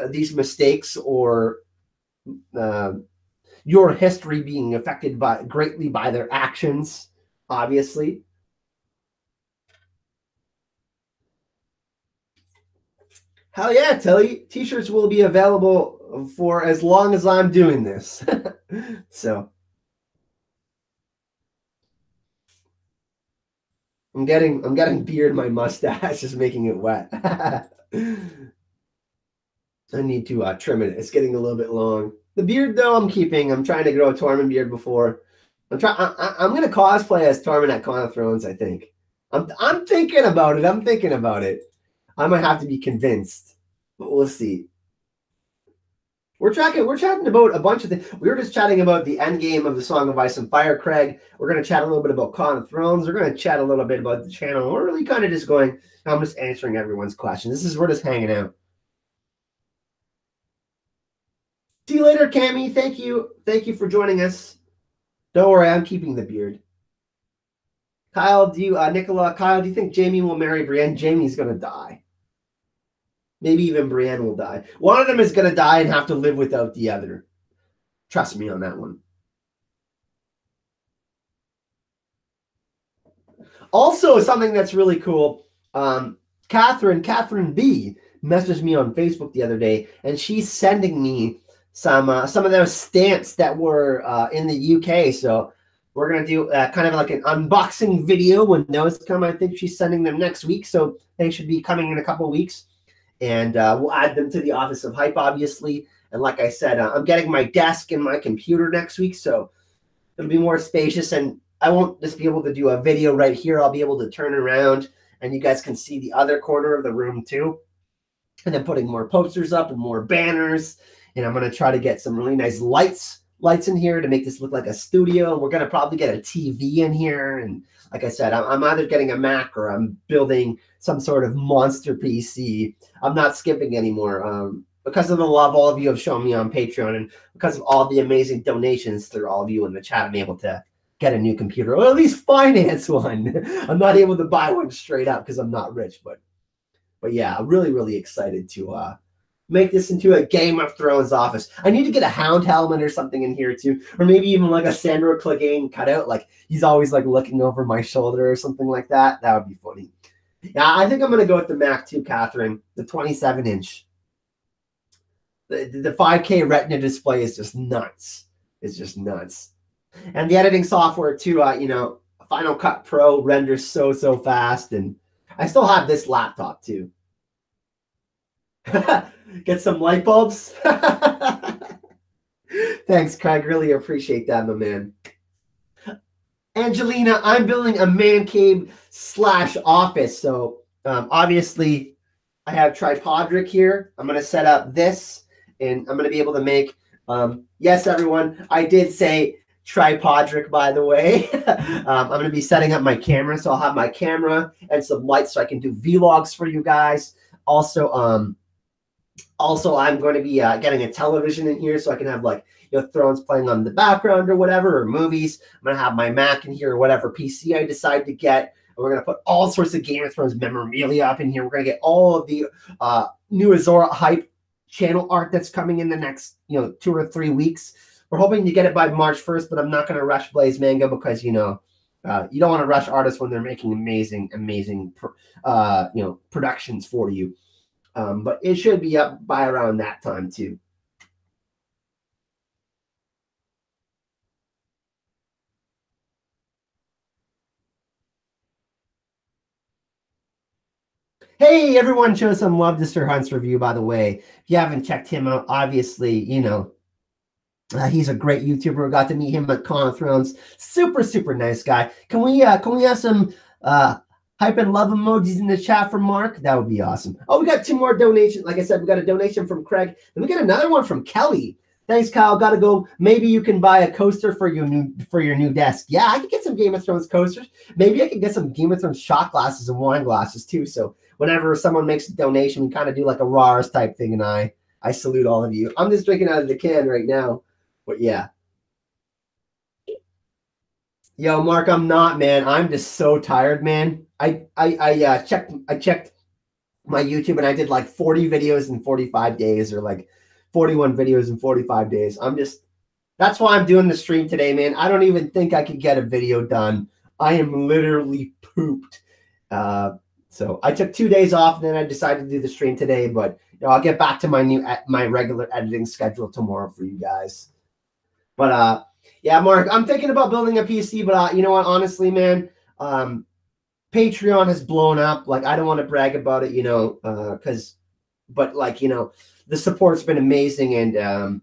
these mistakes, or your history being affected greatly by their actions, obviously. Hell yeah, Tilly. T-shirts will be available for as long as I'm doing this. So I'm getting beard in my mustache, just making it wet. I need to trim it. It's getting a little bit long. The beard, though, I'm keeping. I'm trying to grow a Tormund beard before. I'm going to cosplay as Tormund at Con of Thrones, I think. I'm thinking about it. I might have to be convinced, but we'll see. We're chatting about a bunch of things. We were just chatting about the end game of the Song of Ice and Fire, Craig. We're going to chat a little bit about Con of Thrones. We're going to chat a little bit about the channel. We're really kind of just going, I'm just answering everyone's questions. We're just hanging out. See you later, Cammy. Thank you. Thank you for joining us. Don't worry, I'm keeping the beard. Kyle, do you think Jaime will marry Brienne? Jaime's going to die. Maybe even Brienne will die. One of them is going to die and have to live without the other. Trust me on that one. Also, something that's really cool, Catherine B messaged me on Facebook the other day, and she's sending me some of those stamps that were in the UK. So we're going to do kind of like an unboxing video when those come. I think she's sending them next week, so they should be coming in a couple of weeks. And we'll add them to the Office of Hype, obviously. And like I said, I'm getting my desk and my computer next week, so it'll be more spacious. And I won't just be able to do a video right here. I'll be able to turn around, and you guys can see the other corner of the room too. And then putting more posters up and more banners. And I'm going to try to get some really nice lights in here to make this look like a studio. And we're going to probably get a TV in here. And like I said, I'm either getting a Mac or I'm building some sort of monster PC. I'm not skipping anymore. Because of the love all of you have shown me on Patreon, and because of all the amazing donations through all of you in the chat, I'm able to get a new computer, or at least finance one. I'm not able to buy one straight up because I'm not rich, but yeah, I'm really, really excited to make this into a Game of Thrones office. I need to get a hound helmet or something in here too, or maybe even like a Sandro Clegane cutout, like he's always like looking over my shoulder or something like that. That would be funny. Yeah, I think I'm going to go with the Mac too, Catherine, the 27-inch. The 5K Retina display is just nuts. It's just nuts. And the editing software too, Final Cut Pro renders so fast, and I still have this laptop too. Get some light bulbs. Thanks, Craig. Really appreciate that, my man. Angelina, I'm building a man cave / office. So obviously I have Tripodric here. I'm going to set up this, and I'm going to be able to make, yes, everyone, I did say Tripodric, by the way. I'm going to be setting up my camera. So I'll have my camera and some lights so I can do vlogs for you guys. Also, I'm going to be getting a television in here so I can have like, Thrones playing on the background or whatever, or movies. I'm going to have my Mac in here or whatever PC I decide to get. And we're going to put all sorts of Game of Thrones memorabilia up in here. We're going to get all of the new Azora Hype channel art that's coming in the next, 2 or 3 weeks. We're hoping to get it by March 1st, but I'm not going to rush Blaze Manga because, you don't want to rush artists when they're making amazing, productions for you. But it should be up by around that time too. Hey, everyone, show some love to Sir Hunt's review, by the way. If you haven't checked him out, obviously, he's a great YouTuber. Got to meet him at Con of Thrones. Super nice guy. Can we have some hype and love emojis in the chat from Mark? That would be awesome. Oh, we got 2 more donations. Like I said, we got a donation from Craig. Then we got another one from Kelly. Thanks, Kyle. Got to go. Maybe you can buy a coaster for your new desk. Yeah, I could get some Game of Thrones coasters. Maybe I could get some Game of Thrones shot glasses and wine glasses too. So whenever someone makes a donation, we kind of do like a RARS type thing, and I salute all of you. I'm just drinking out of the can right now, but yeah. Yo, Mark, I'm not, man. I'm just so tired, man. I checked my YouTube, and I did like 40 videos in 45 days, or like 41 videos in 45 days. That's why I'm doing the stream today, man. I don't even think I could get a video done. I am literally pooped. So I took 2 days off, and then I decided to do the stream today, but I'll get back to my regular editing schedule tomorrow for you guys. But yeah, Mark, I'm thinking about building a PC, but you know what? Honestly, man, Patreon has blown up. Like, I don't want to brag about it, but like, the support's been amazing, and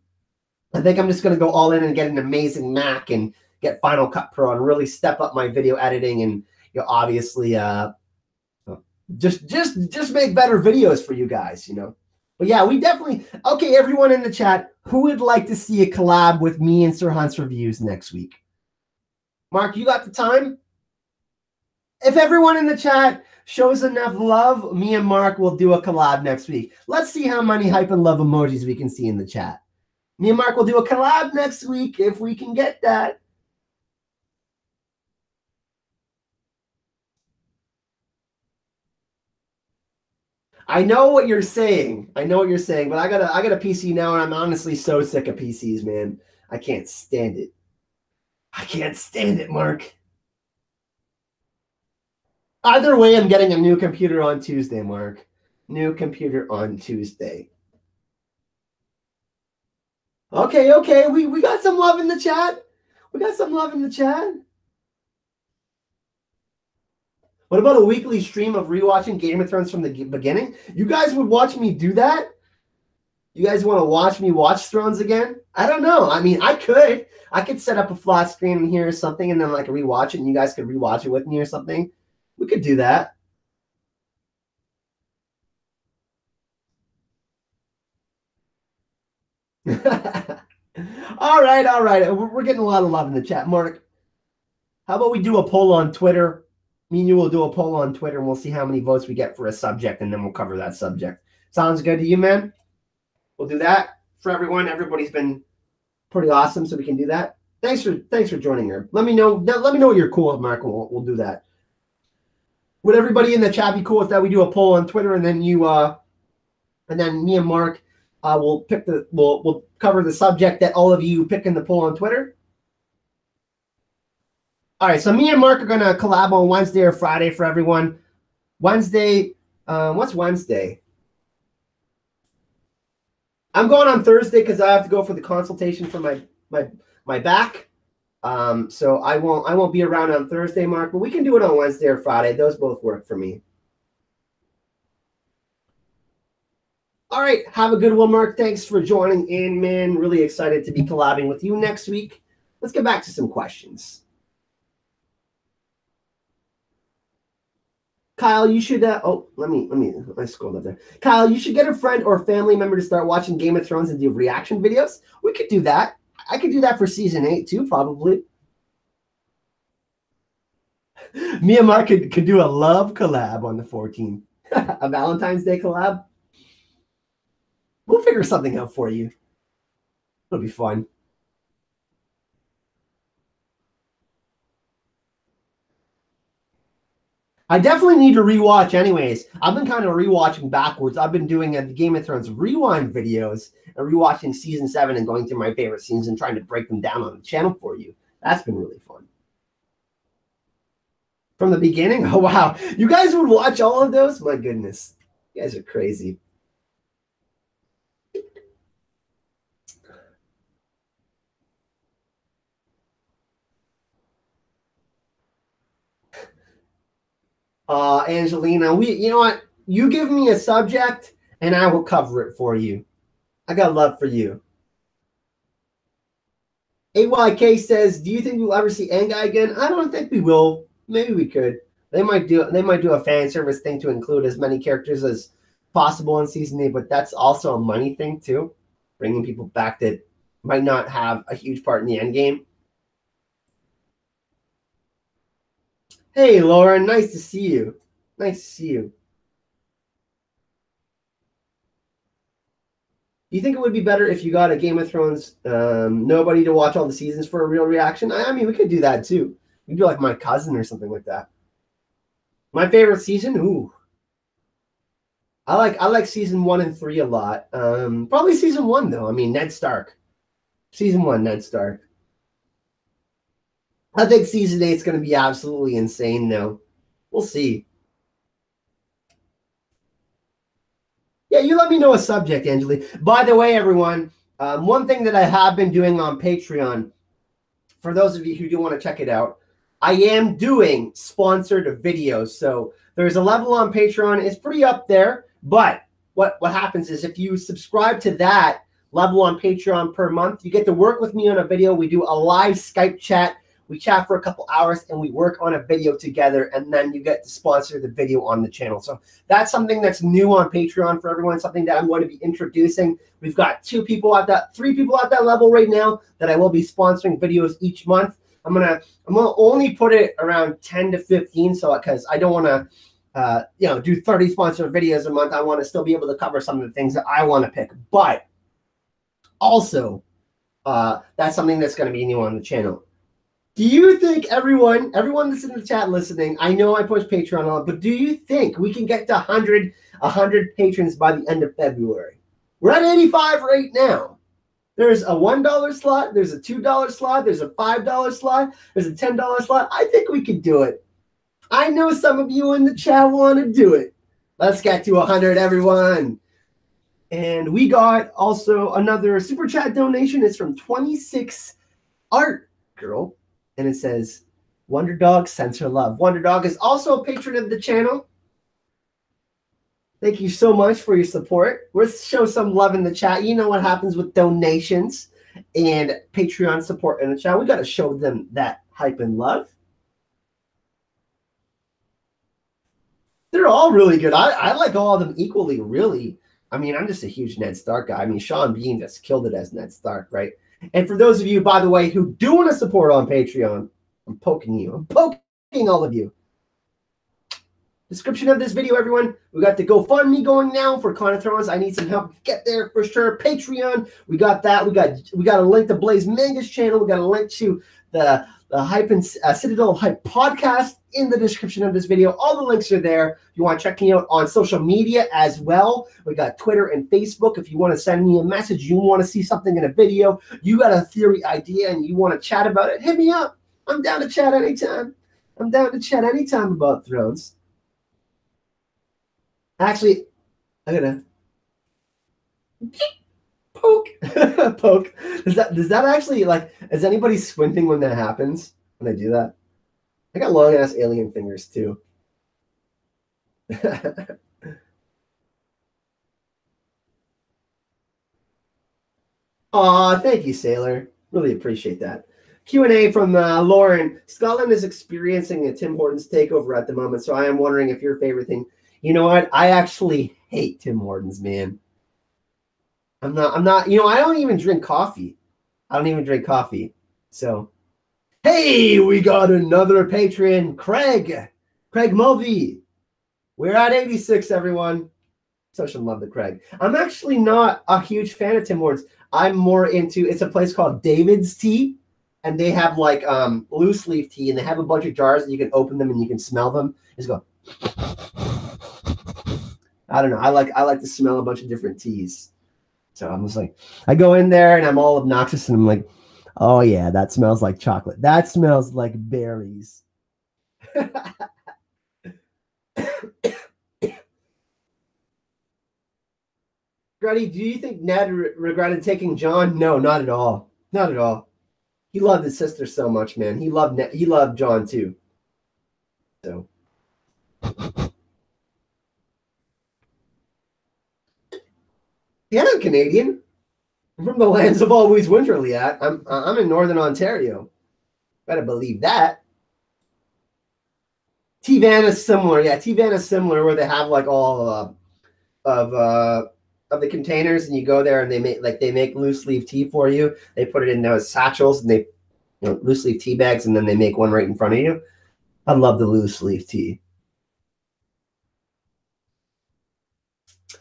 I think I'm just going to go all in and get an amazing Mac and get Final Cut Pro and really step up my video editing, and obviously just make better videos for you guys, But yeah, we definitely, okay, everyone in the chat, who would like to see a collab with me and Sir Hunt's Reviews next week? Mark, you got the time? If everyone in the chat shows enough love, me and Mark will do a collab next week. Let's see how many hype and love emojis we can see in the chat. Me and Mark will do a collab next week if we can get that. I know what you're saying. But I got a PC now, and I'm honestly so sick of PCs, man. I can't stand it. Mark. Either way, I'm getting a new computer on Tuesday, Mark. New computer on Tuesday. Okay. We got some love in the chat. What about a weekly stream of rewatching Game of Thrones from the beginning? You guys would watch me do that? You guys want to watch me watch Thrones again? I don't know. I mean, I could set up a flat screen in here or something, and then like rewatch it, and you guys could rewatch it with me or something. We could do that. All right. We're getting a lot of love in the chat. Mark, how about we do a poll on Twitter? Me and you will do a poll on Twitter, and we'll see how many votes we get for a subject, and then we'll cover that subject. Sounds good to you, man? We'll do that for everyone. Everybody's been pretty awesome, so we can do that. Thanks for joining her. Let me know what you're cool with, Mark. We'll do that. Would everybody in the chat be cool with that? We do a poll on Twitter, and then me and Mark we'll cover the subject that all of you pick in the poll on Twitter. All right, so me and Mark are going to collab on Wednesday or Friday for everyone. Wednesday, what's Wednesday? I'm going on Thursday because I have to go for the consultation for my back. So I won't be around on Thursday, Mark, but we can do it on Wednesday or Friday. Those both work for me. All right, have a good one, Mark. Thanks for joining in, man. Really excited to be collabing with you next week. Let's get back to some questions. Kyle, you should. Let me scroll up there. Kyle, you should get a friend or family member to start watching Game of Thrones and do reaction videos. We could do that. I could do that for season 8 too, probably. Me and Mark could do a love collab on the 14th. A Valentine's Day collab. We'll figure something out for you. It'll be fun. I definitely need to rewatch anyways. I've been kind of rewatching backwards. I've been doing the Game of Thrones rewind videos and rewatching season 7 and going through my favorite scenes and trying to break them down on the channel for you. That's been really fun. From the beginning? Oh, wow. You guys would watch all of those? My goodness. You guys are crazy. Angelina, you know what? You give me a subject and I will cover it for you. I got love for you. AYK says, do you think we'll ever see Endgame again? I don't think we will. Maybe we could. They might do a fan service thing to include as many characters as possible in season 8, but that's also a money thing too. Bringing people back that might not have a huge part in the end game. Hey, Lauren, nice to see you. Nice to see you. Do you think it would be better if you got a Game of Thrones nobody to watch all the seasons for a real reaction? I mean, we could do that too. We could do like my cousin or something like that. My favorite season? Ooh. I like season 1 and 3 a lot. Probably season 1 though. I mean, Ned Stark. Season 1, Ned Stark. I think season 8 is going to be absolutely insane though. We'll see. Yeah, you let me know a subject, Angeli. By the way, everyone, one thing that I have been doing on Patreon, for those of you who do want to check it out, I am doing sponsored videos. So there's a level on Patreon. It's pretty up there. But what happens is if you subscribe to that level on Patreon per month, you get to work with me on a video. We do a live Skype chat. We chat for a couple hours and we work on a video together, and then you get to sponsor the video on the channel. So that's something that's new on Patreon for everyone, something that I'm going to be introducing. We've got 3 people at that level right now that I will be sponsoring videos each month. I'm gonna only put it around 10 to 15, so because I don't want to do 30 sponsored videos a month. I want to still be able to cover some of the things that I want to pick. But also, that's something that's going to be new on the channel. Do you think everyone that's in the chat listening, I know I push Patreon on, but do you think we can get to 100 patrons by the end of February? We're at 85 right now. There's a $1 slot, there's a $2 slot, there's a $5 slot, there's a $10 slot. I think we could do it. I know some of you in the chat want to do it. Let's get to 100, everyone. And we got also another super chat donation. It's from 26 Art Girl. And it says, Wonder Dog sends her love. Wonder Dog is also a patron of the channel. Thank you so much for your support. Let's show some love in the chat. You know what happens with donations and Patreon support in the chat. We got to show them that hype and love. They're all really good. I like all of them equally, really. I mean, I'm just a huge Ned Stark guy. I mean, Sean Bean just killed it as Ned Stark, right? And for those of you, by the way, who do want to support on Patreon, I'm poking you. I'm poking all of you. Description of this video, everyone. We got the GoFundMe going now for Con of Thrones. I need some help to get there for sure. Patreon, we got that. We got a link to Blaze Manga's channel. We got a link to the Hype and Citadel of Hype podcast in the description of this video. All the links are there. If you want to check me out on social media as well, we got Twitter and Facebook. If you want to send me a message, you want to see something in a video, you got a theory idea and you want to chat about it, hit me up. I'm down to chat anytime. I'm down to chat anytime about Thrones. Actually, I'm gonna poke. Poke. Does that actually like? Is anybody squinting when that happens? When I do that? I got long ass alien fingers too. Aw, thank you, Sailor. Really appreciate that. Q&A from Lauren. Scotland is experiencing a Tim Hortons takeover at the moment, so I am wondering if your favorite thing. You know what? I actually hate Tim Hortons, man. I'm not, I don't even drink coffee. I don't even drink coffee. So, hey, we got another patron, Craig. Craig Mulvey. We're at 86, everyone. Social love to Craig. I'm actually not a huge fan of Tim Hortons. I'm more into, it's a place called David's Tea, and they have like loose leaf tea, and they have a bunch of jars and you can open them and you can smell them. Just go. I don't know. I like to smell a bunch of different teas. So I'm just like, I go in there and I'm all obnoxious and I'm like, oh yeah, that smells like chocolate. That smells like berries. Gruddy, do you think Ned regretted taking Jon? No, not at all. Not at all. He loved his sister so much, man. He loved Jon too. So. Yeah, I'm Canadian. I'm from the lands of always winterly. I'm in Northern Ontario. Better believe that. T-Van is similar. Yeah, T-Van is similar where they have like all of the containers, and you go there and they make loose leaf tea for you. They put it in those satchels and they loose leaf tea bags, and then they make one right in front of you. I love the loose leaf tea.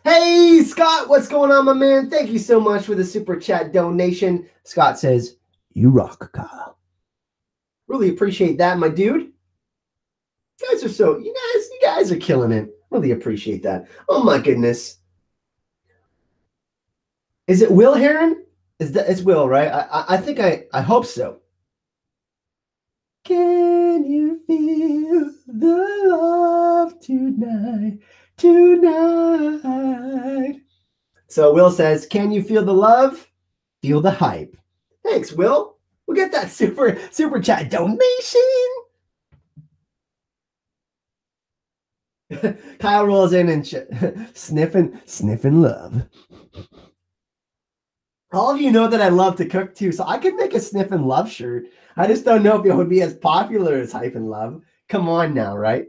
Hey, Scott, what's going on, my man? Thank you so much for the super chat donation. Scott says, you rock, Kyle. Really appreciate that, my dude. You guys are killing it. Really appreciate that. Oh my goodness. Is it Will Heron? It's Will, right? I think I hope so. Can you feel the love tonight? So Will says, can you feel the love? Feel the hype. Thanks, Will. We'll get that super chat donation. Kyle rolls in and sniffing love. All of you know that I love to cook too, so I could make a sniffing love shirt. I just don't know if it would be as popular as hype and love. Come on now, right?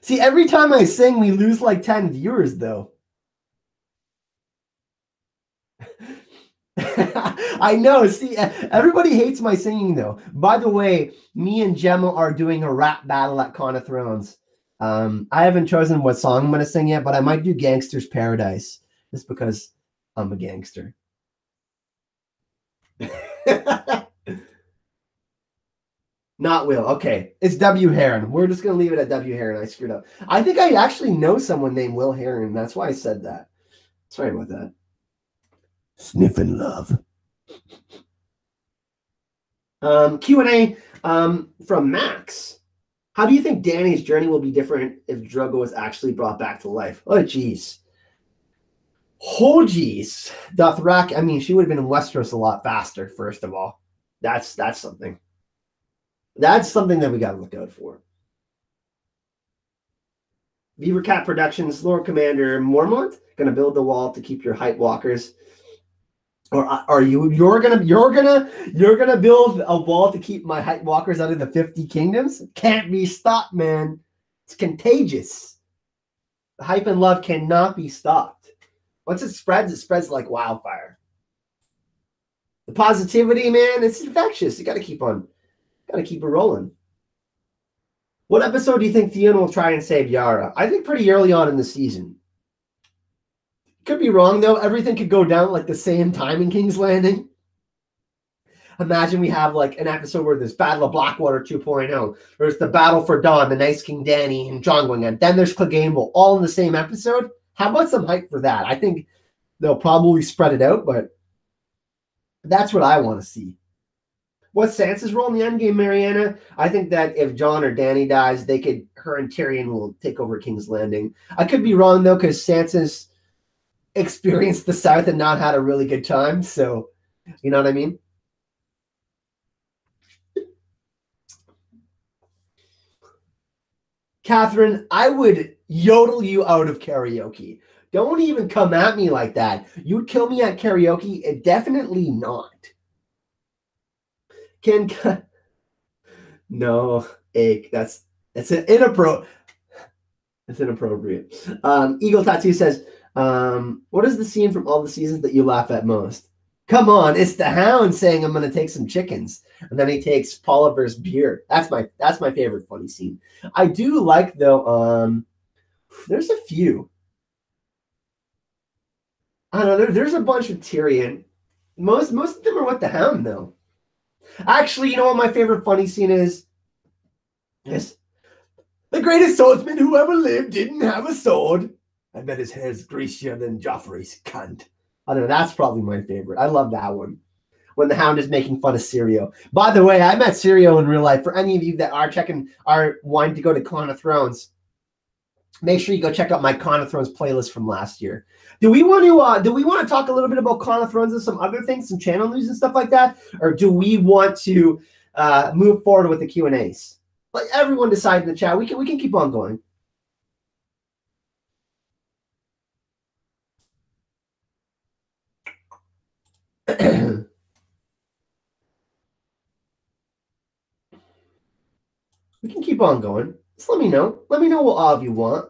See, every time I sing, we lose like 10 viewers, though. I know. See, everybody hates my singing, though. By the way, me and Gemma are doing a rap battle at Con of Thrones. I haven't chosen what song I'm going to sing yet, but I might do Gangster's Paradise just because I'm a gangster. Not Will. Okay. It's W. Heron. We're just going to leave it at W. Heron. I screwed up. I think I actually know someone named Will Heron. That's why I said that. Sorry about that. Sniffing love. Q&A from Max. How do you think Dany's journey will be different if Drogo is actually brought back to life? Oh, geez. Oh, geez. Dothraki, I mean, she would have been in Westeros a lot faster, first of all. That's something. That's something that we got to look out for. Beaver Cat Productions, Lord Commander Mormont, going to build the wall to keep your hype walkers. Or are you're gonna build a wall to keep my hype walkers out of the 50 kingdoms? Can't be stopped, man. It's contagious. The hype and love cannot be stopped. Once it spreads like wildfire. The positivity, man, it's infectious. You gotta keep it rolling. What episode do you think Theon will try and save Yara? I think pretty early on in the season. Could be wrong, though. Everything could go down like the same time in King's Landing. Imagine we have like an episode where there's Battle of Blackwater 2.0. There's the Battle for Dawn, the Nice King Dany and Jon going on. Then there's Clegane all in the same episode. How about some hype for that? I think they'll probably spread it out, but that's what I want to see. What's Sansa's role in the Endgame, Mariana? I think that if Jon or Dany dies, her and Tyrion will take over King's Landing. I could be wrong though, because Sansa's experienced the South and not had a really good time. So, you know what I mean? Catherine, I would yodel you out of karaoke. Don't even come at me like that. You'd kill me at karaoke? Definitely not. Can no, ache. That's inappropriate. It's inappropriate. Eagle Tattoo says, what is the scene from all the seasons that you laugh at most? Come on, it's the Hound saying I'm gonna take some chickens. And then he takes Polliver's beer. That's my favorite funny scene. I do like though, there's a few. I don't know, there's a bunch with Tyrion. Most of them are with the Hound though. Actually, you know what my favorite funny scene is? Yes. The greatest swordsman who ever lived didn't have a sword. I bet his hair's greasier than Joffrey's cunt. I don't know, that's probably my favorite. I love that one. When the Hound is making fun of Syrio. By the way, I met Syrio in real life. For any of you that are wanting to go to Con of Thrones, make sure you go check out my Con of Thrones playlist from last year. Do we want to talk a little bit about Con of Thrones and some other things, some channel news and stuff like that? Or do we want to move forward with the Q&As? Like everyone decide in the chat. We can keep on going. We can keep on going. Just let me know. Let me know what all of you want.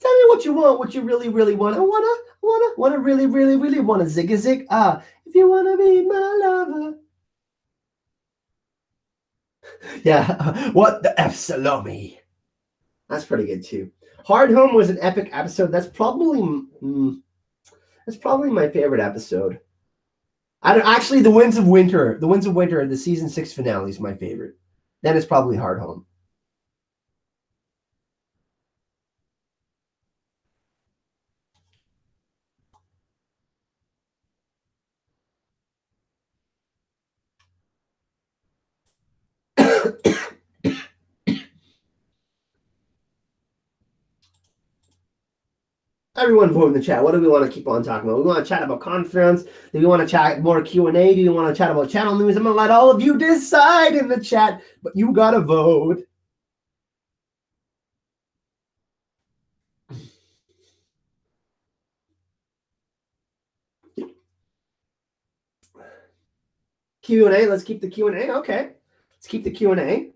Tell me what you want, what you really, really want. I wanna really, really, really want to zig a zig. If you wanna be my lover. Yeah, what the F Salome? That's pretty good too. Hard Home was an epic episode. That's probably my favorite episode. Actually, The Winds of Winter, the season 6 finale is my favorite. Then it's probably Hard Home. Everyone vote in the chat. What do we want to keep on talking about? We want to chat about conference. Do we want to chat more Q&A? Do you want to chat about channel news? I'm going to let all of you decide in the chat, but you got to vote. Q&A. Let's keep the Q&A. Okay. Let's keep the Q&A.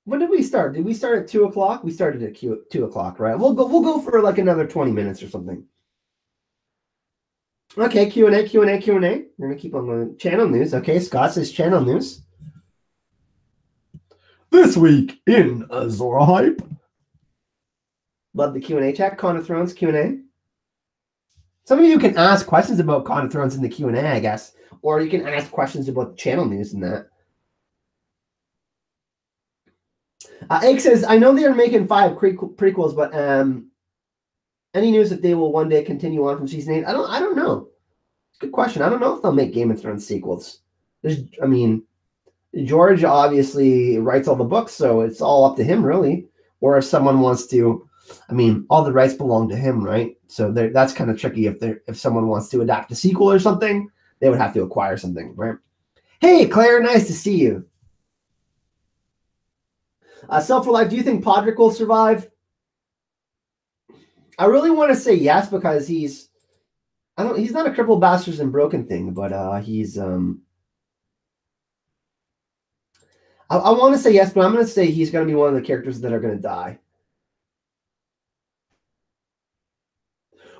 When did we start? Did we start at 2 o'clock? We started at 2 o'clock, right? We'll go for like another 20 minutes or something. Okay, Q&A. We're going to keep on going. Channel news. Okay, Scott says channel news. This week in Azor Hype. Love the Q&A chat. Con of Thrones Q&A. Some of you can ask questions about Con of Thrones in the Q&A, I guess. Or you can ask questions about channel news and that. Ike says, I know they are making 5 prequels, but any news if they will one day continue on from season 8? I don't know. Good question. I don't know if they'll make Game of Thrones sequels. George obviously writes all the books, so it's all up to him, really. Or if someone wants to, all the rights belong to him, right? So that's kind of tricky. If someone wants to adapt a sequel or something, they would have to acquire something, right? Hey, Claire, nice to see you. Self for Life, do you think Podrick will survive? I really want to say yes, because he's not a crippled bastards and broken thing, but he's I want to say yes, but I'm going to say he's going to be one of the characters that are going to die.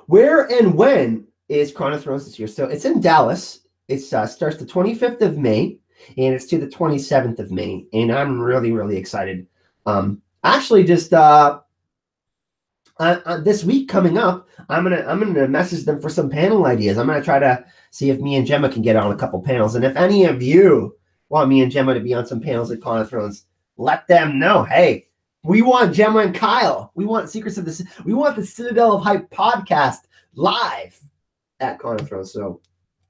Where and when is Crown of Thrones this year? So it's in Dallas. It starts the 25th of May, and it's to the 27th of May, and I'm really, really excited. Actually, just this week coming up, I'm gonna message them for some panel ideas. I'm gonna try to see if me and Gemma can get on a couple panels, and if any of you want me and Gemma to be on some panels at Con of Thrones, let them know. Hey, we want Gemma and Kyle. We want Secrets of the. We want the Citadel of Hype podcast live at Con of Thrones. So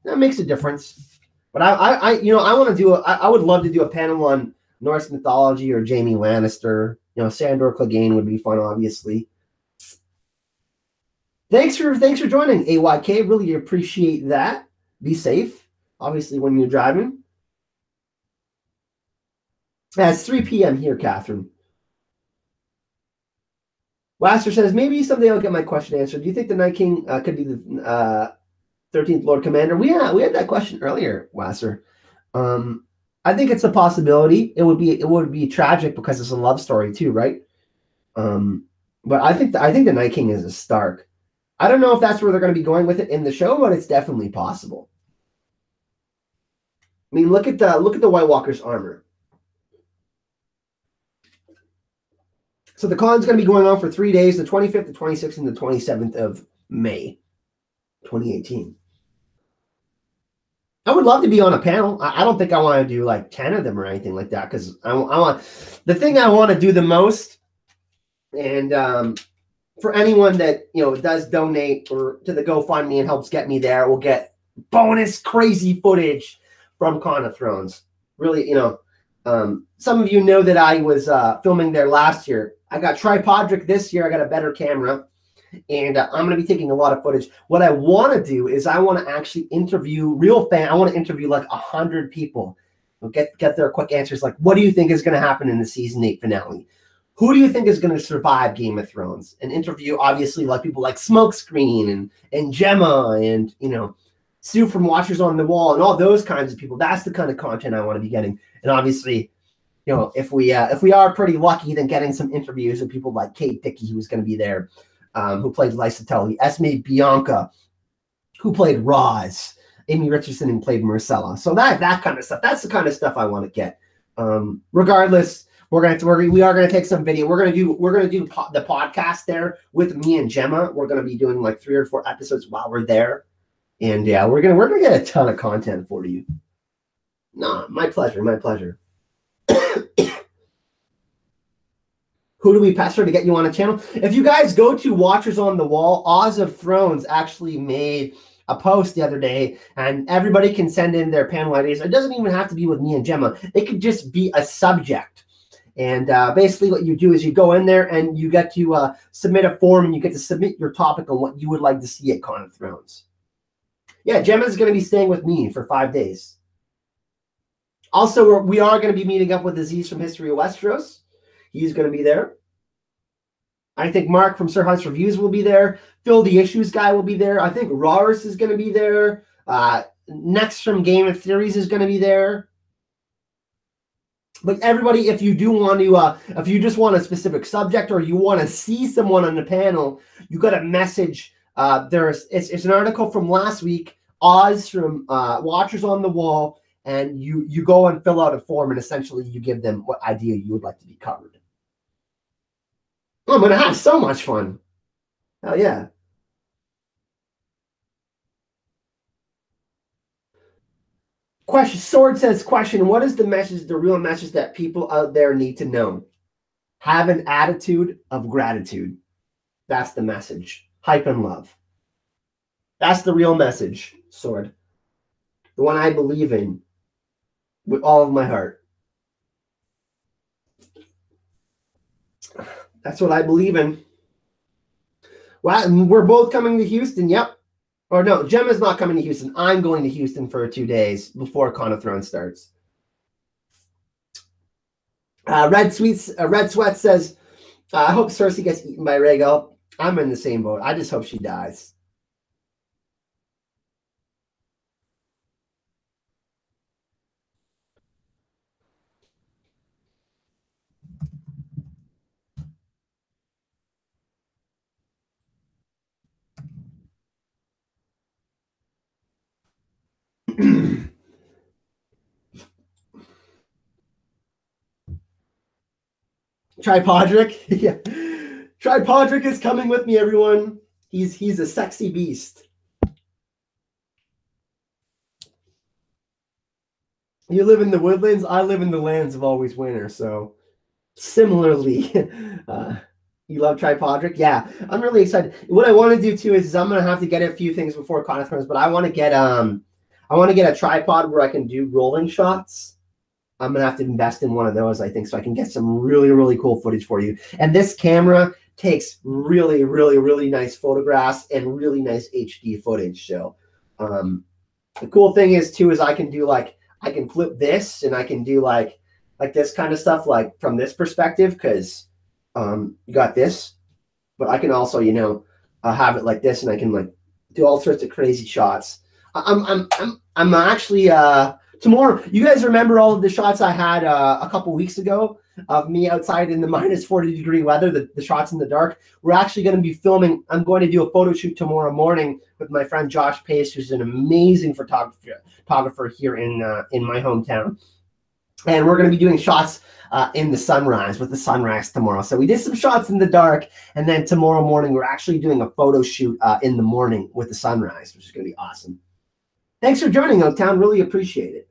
that makes a difference. But I want to do I would love to do a panel on Norse mythology or Jaime Lannister. Sandor Clegane would be fun, obviously. Thanks for joining, AYK. Really appreciate that. Be safe, obviously, when you're driving. It's 3 p.m. here, Catherine. Laster says, maybe someday I'll get my question answered. Do you think the Night King could be the 13th Lord Commander? We had that question earlier, Laster. I think it's a possibility. It would be tragic because it's a love story too, right? But I think the Night King is a Stark. I don't know if that's where they're going to be going with it in the show, but it's definitely possible. I mean, look at the White Walker's armor. So the con's going to be going on for 3 days, the 25th, the 26th, and the 27th of May, 2018. I would love to be on a panel. I don't think I want to do like 10 of them or anything like that, because I want the thing I want to do the most. And for anyone that does donate or to the GoFundMe and helps get me there, will get bonus crazy footage from Con of Thrones. Really, some of you know that I was filming there last year. I got tripodric this year. I got a better camera, and I'm going to be taking a lot of footage. What I want to do is I want to actually interview real fans. I want to interview like 100 people. Get their quick answers. Like, what do you think is going to happen in the season 8 finale? Who do you think is going to survive Game of Thrones? And interview, obviously, like people like Smokescreen and Gemma and Sue from Watchers on the Wall and all those kinds of people. That's the kind of content I want to be getting. And obviously, if we are pretty lucky, then getting some interviews with people like Kate Dickey, who's going to be there, who played Lysa Tully, Esme Bianca, who played Roz, Amy Richardson, who played Marcella. So that kind of stuff. That's the kind of stuff I want to get. Regardless, we are going to take some video. We're going to do the podcast there with me and Gemma. We're going to be doing like 3 or 4 episodes while we're there, and yeah, we're gonna get a ton of content for you. No, my pleasure, my pleasure. Who do we pester to get you on a channel? If you guys go to Watchers on the Wall, Oz of Thrones actually made a post the other day, and everybody can send in their panel ideas. It doesn't even have to be with me and Gemma. It could just be a subject. And basically what you do is you go in there and you get to submit a form, and you get to submit your topic on what you would like to see at Con of Thrones. Yeah, Gemma's going to be staying with me for 5 days. Also, we are going to be meeting up with Aziz from History of Westeros. He's going to be there. I think Mark from Sir Hunt's Reviews will be there. Phil the Issues guy will be there. I think Rars is going to be there. Next from Game of Theories is going to be there. But everybody, if you do want to, if you just want a specific subject or you want to see someone on the panel, you got a message. It's an article from last week, Oz from Watchers on the Wall, and you go and fill out a form, and essentially you give them what idea you would like to be covered. Oh, I'm going to have so much fun. Hell yeah. Question. Sword says, question, what is the message, the real message that people out there need to know? Have an attitude of gratitude. That's the message. Hype and love. That's the real message, Sword. The one I believe in with all of my heart. That's what I believe in. Well, we're both coming to Houston. Yep. Or no, Gemma's not coming to Houston. I'm going to Houston for 2 days before Con of Thrones starts. Red Sweat says, I hope Cersei gets eaten by Rhaegal. I'm in the same boat. I just hope she dies. Tripodric. Yeah. Tripodric is coming with me, everyone. He's a sexy beast. You live in the woodlands. I live in the lands of always winter. So similarly, You love Tripodric? Yeah, I'm really excited. What I want to do too is I'm gonna have to get a few things before Con of Thrones, but I want to get a tripod where I can do rolling shots. I'm gonna have to invest in one of those, I think, so I can get some really, really cool footage for you. And this camera takes really, really, really nice photographs and really nice HD footage. So the cool thing is too is I can flip this and I can do like this kind of stuff like from this perspective because you got this, but I can also have it like this and I can like do all sorts of crazy shots. I'm actually tomorrow. You guys remember all of the shots I had a couple weeks ago of me outside in the minus 40-degree weather, the shots in the dark? We're actually going to be filming. I'm going to do a photo shoot tomorrow morning with my friend Josh Pace, who's an amazing photographer here in my hometown. And we're going to be doing shots in the sunrise with the sunrise tomorrow. So we did some shots in the dark, and then tomorrow morning we're actually doing a photo shoot in the morning with the sunrise, which is going to be awesome. Thanks for joining, Oaktown. Really appreciate it.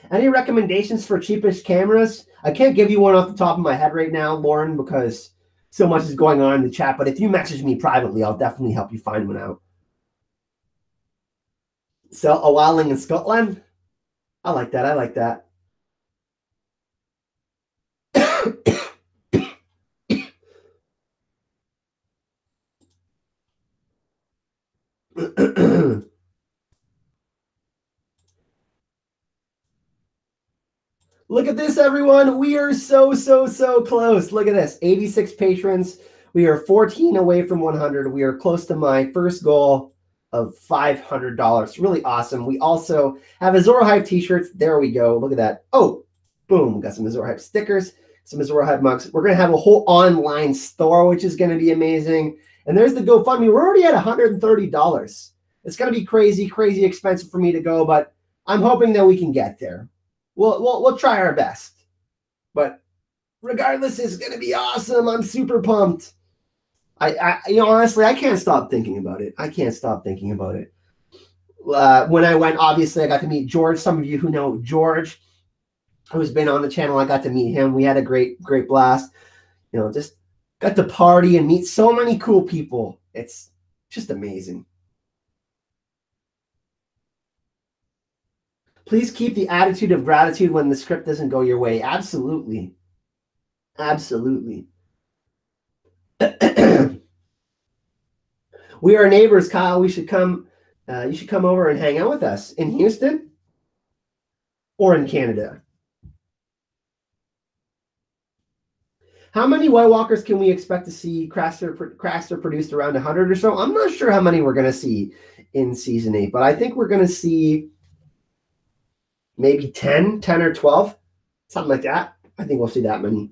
Any recommendations for cheapest cameras? I can't give you one off the top of my head right now, Lauren, because so much is going on in the chat. But if you message me privately, I'll definitely help you find one out. So a wildling in Scotland? I like that. I like that. Look at this, everyone. We are so close. Look at this. 86 patrons. We are 14 away from 100. We are close to my first goal of $500. Really awesome. We also have Azor Hype t-shirts. There we go. Look at that. Oh, boom. Got some Azor Hype stickers, some Azor Hype mugs. We're going to have a whole online store, which is going to be amazing. And there's the GoFundMe. We're already at $130. It's going to be crazy expensive for me to go, but I'm hoping that we can get there. We'll try our best. But regardless, it's going to be awesome. I'm super pumped. Honestly, I can't stop thinking about it. I can't stop thinking about it. When I went, obviously, I got to meet George. Some of you who know George, who's been on the channel, I got to meet him. We had a great blast. Just got to party and meet so many cool people. It's just amazing. Please keep the attitude of gratitude when the script doesn't go your way. Absolutely. Absolutely. We are neighbors, Kyle. We should come. You should come over and hang out with us in Houston or in Canada. How many White Walkers can we expect to see? Craster produced around 100 or so. I'm not sure how many we're going to see in season 8, but I think we're going to see maybe 10 or 12, something like that. I think we'll see that many.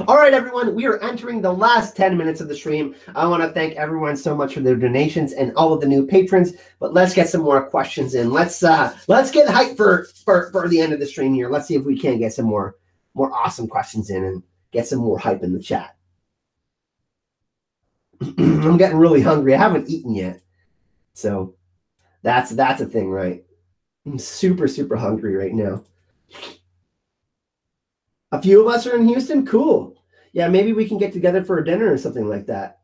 All right, everyone, we are entering the last 10 minutes of the stream. I want to thank everyone so much for their donations and all of the new patrons, but let's get some more questions in. Let's get hyped for the end of the stream here. Let's see if we can get some more awesome questions in and get some more hype in the chat. I'm getting really hungry. I haven't eaten yet. So that's a thing, right? I'm super hungry right now. A few of us are in Houston? Cool. Yeah, maybe we can get together for a dinner or something like that.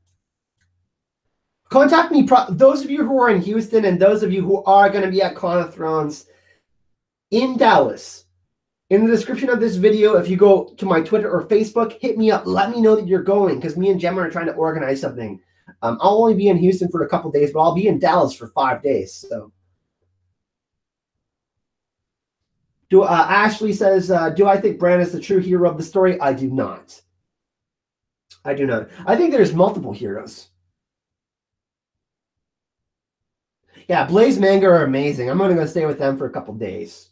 Contact me, those of you who are in Houston and those of you who are going to be at Con of Thrones in Dallas. In the description of this video, if you go to my Twitter or Facebook, hit me up. Let me know that you're going because me and Gemma are trying to organize something. I'll only be in Houston for a couple days, but I'll be in Dallas for 5 days. So. Ashley says, do I think Bran is the true hero of the story? I do not. I do not. I think there's multiple heroes. Yeah, Blaze Manga are amazing. I'm going to go stay with them for a couple days.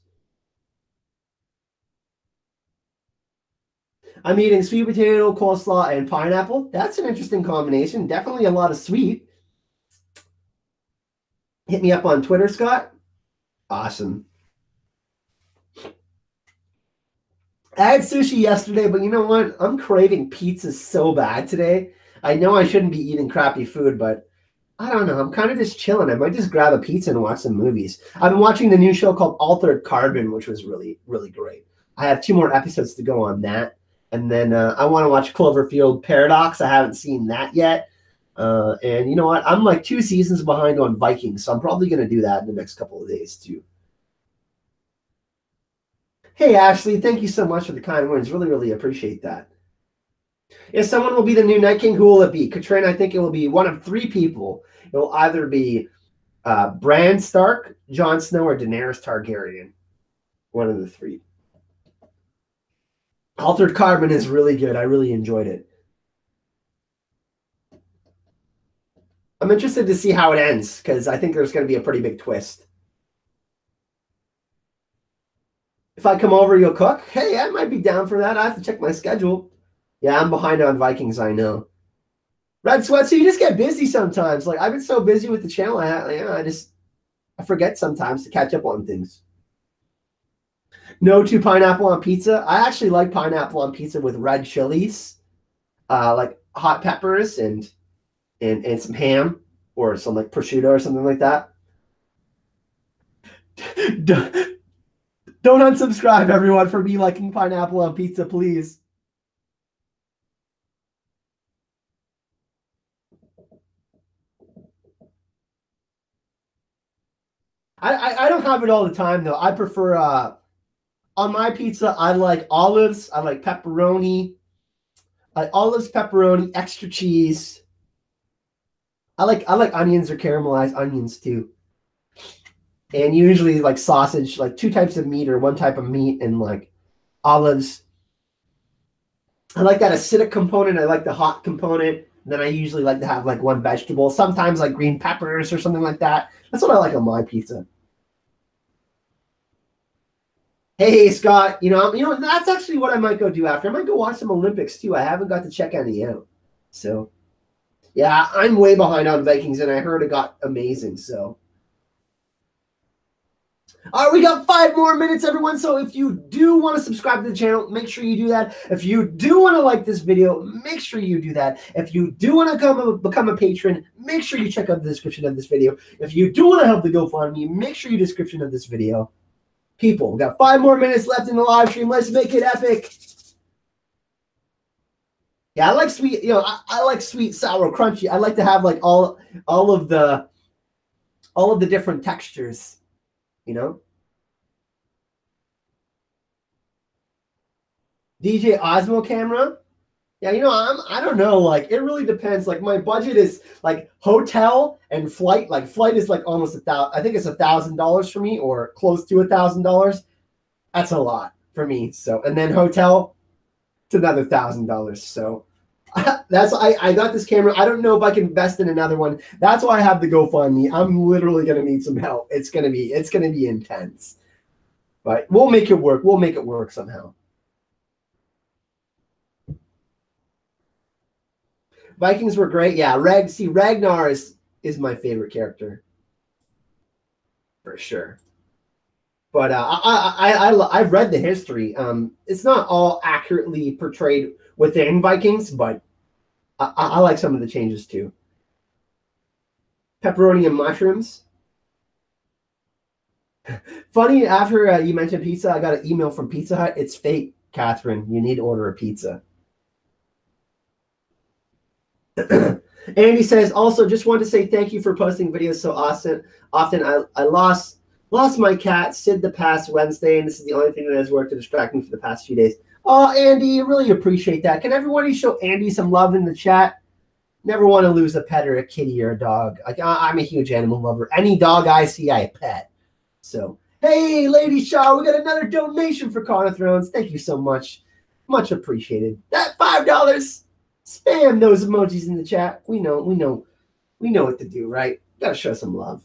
I'm eating sweet potato, coleslaw, and pineapple. That's an interesting combination. Definitely a lot of sweet. Hit me up on Twitter, Scott. Awesome. I had sushi yesterday, but you know what? I'm craving pizza so bad today. I know I shouldn't be eating crappy food, but I don't know. I'm kind of just chilling. I might just grab a pizza and watch some movies. I've been watching the new show called Altered Carbon, which was really, really great. I have 2 more episodes to go on that. And then I want to watch Cloverfield Paradox. I haven't seen that yet. And you know what? I'm like 2 seasons behind on Vikings, so I'm probably going to do that in the next couple of days too. Hey, Ashley, thank you so much for the kind words. Really, really appreciate that. If someone will be the new Night King, who will it be? Katrina, I think it will be one of 3 people. It will either be Bran Stark, Jon Snow, or Daenerys Targaryen. One of the 3. Altered Carbon is really good. I really enjoyed it. I'm interested to see how it ends because I think there's going to be a pretty big twist. If I come over, you'll cook? Hey, I might be down for that. I have to check my schedule. Yeah, I'm behind on Vikings, I know. Red Sweat, so you just get busy sometimes. Like, I've been so busy with the channel, I forget sometimes to catch up on things. No to pineapple on pizza. I actually like pineapple on pizza with red chilies, like hot peppers and some ham or some like prosciutto or something like that. Don't unsubscribe, everyone, for me liking pineapple on pizza, please. I don't have it all the time though. I prefer on my pizza. I like olives. I like pepperoni. Olives, pepperoni, extra cheese. I like onions or caramelized onions too. And usually like sausage, like 2 types of meat or 1 type of meat and like olives. I like that acidic component. I like the hot component. And then I usually like to have like 1 vegetable, sometimes like green peppers or something like that. That's what I like on my pizza. Hey, Scott, that's actually what I might go do after. I might go watch some Olympics too. I haven't got to check any out. So, yeah, I'm way behind on Vikings, and I heard it got amazing. So, all right, we got 5 more minutes, everyone. So if you do want to subscribe to the channel, make sure you do that. If you do want to like this video, make sure you do that. If you do want to become a patron, make sure you check out the description of this video. If you do want to help the GoFundMe, make sure you description of this video. People, we got 5 more minutes left in the live stream. Let's make it epic. Yeah, I like sweet. I like sweet, sour, crunchy. I like to have like all of the different textures. DJ Osmo camera. Yeah, I don't know. Like, it really depends. Like, my budget is like hotel and flight. Like, flight is like almost $1,000. I think it's $1,000 for me, or close to $1,000. That's a lot for me. So, and then hotel, it's another $1,000. So, I got this camera. I don't know if I can invest in another one. That's why I have the GoFundMe. I'm literally gonna need some help. It's gonna be intense, but we'll make it work. We'll make it work somehow. Vikings were great. Yeah, Ragnar is my favorite character for sure. But I've read the history. It's not all accurately portrayed within Vikings, but I like some of the changes too. Pepperoni and mushrooms. Funny, after you mentioned pizza, I got an email from Pizza Hut. It's fake, Catherine. You need to order a pizza. Andy says, also, just want to say thank you for posting videos so often. I lost my cat, Sid, the past Wednesday, and this is the only thing that has worked to distract me for the past few days. Oh, Andy, really appreciate that. Can everybody show Andy some love in the chat? Never want to lose a pet or a kitty or a dog. Like, I'm a huge animal lover. Any dog I see, I pet. So, hey, Lady Shaw, we got another donation for Con of Thrones. Thank you so much. Much appreciated. That $5. Spam those emojis in the chat. We know what to do, right? Gotta show some love.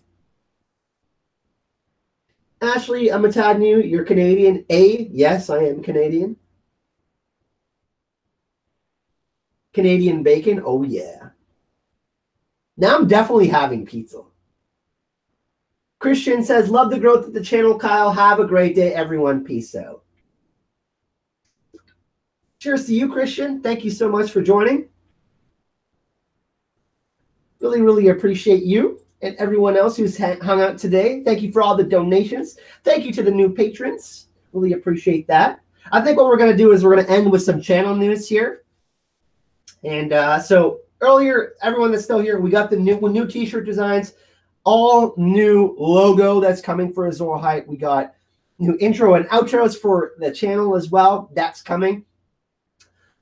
Ashley, I'm a tad new. You're Canadian. Yes, I am Canadian. Canadian bacon. Oh yeah. Now I'm definitely having pizza. Christian says, love the growth of the channel, Kyle. Have a great day, everyone. Peace out. Cheers to you, Christian. Thank you so much for joining. Really, really appreciate you and everyone else who's hung out today. Thank you for all the donations. Thank you to the new patrons. Really appreciate that. I think what we're going to do is we're going to end with some channel news here. And so earlier, everyone that's still here, we got the new t-shirt designs, all new logo that's coming for Azor Hype. We got new intro and outros for the channel as well. That's coming.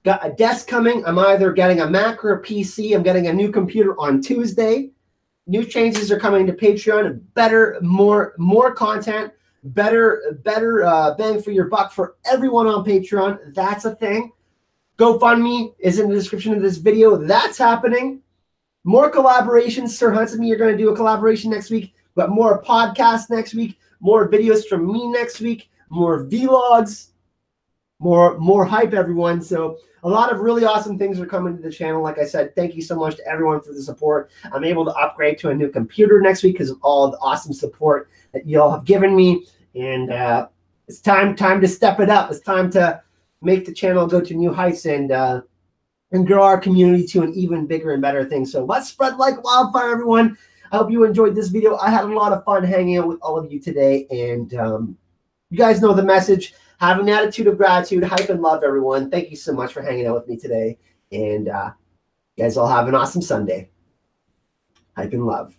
Got a desk coming. I'm either getting a Mac or a PC. I'm getting a new computer on Tuesday. New changes are coming to Patreon. Better, more content. Better bang for your buck for everyone on Patreon. That's a thing. GoFundMe is in the description of this video. That's happening. More collaborations. Sir Hunts and me are going to do a collaboration next week. But more podcasts next week. More videos from me next week. More vlogs. More hype, everyone. So a lot of really awesome things are coming to the channel. Like I said, thank you so much to everyone for the support. I'm able to upgrade to a new computer next week because of all the awesome support that you all have given me. And it's time to step it up. It's time to make the channel go to new heights and grow our community to an even bigger and better thing. So let's spread like wildfire, everyone. I hope you enjoyed this video. I had a lot of fun hanging out with all of you today. And you guys know the message. Have an attitude of gratitude, hype, and love, everyone. Thank you so much for hanging out with me today. And you guys all have an awesome Sunday. Hype and love.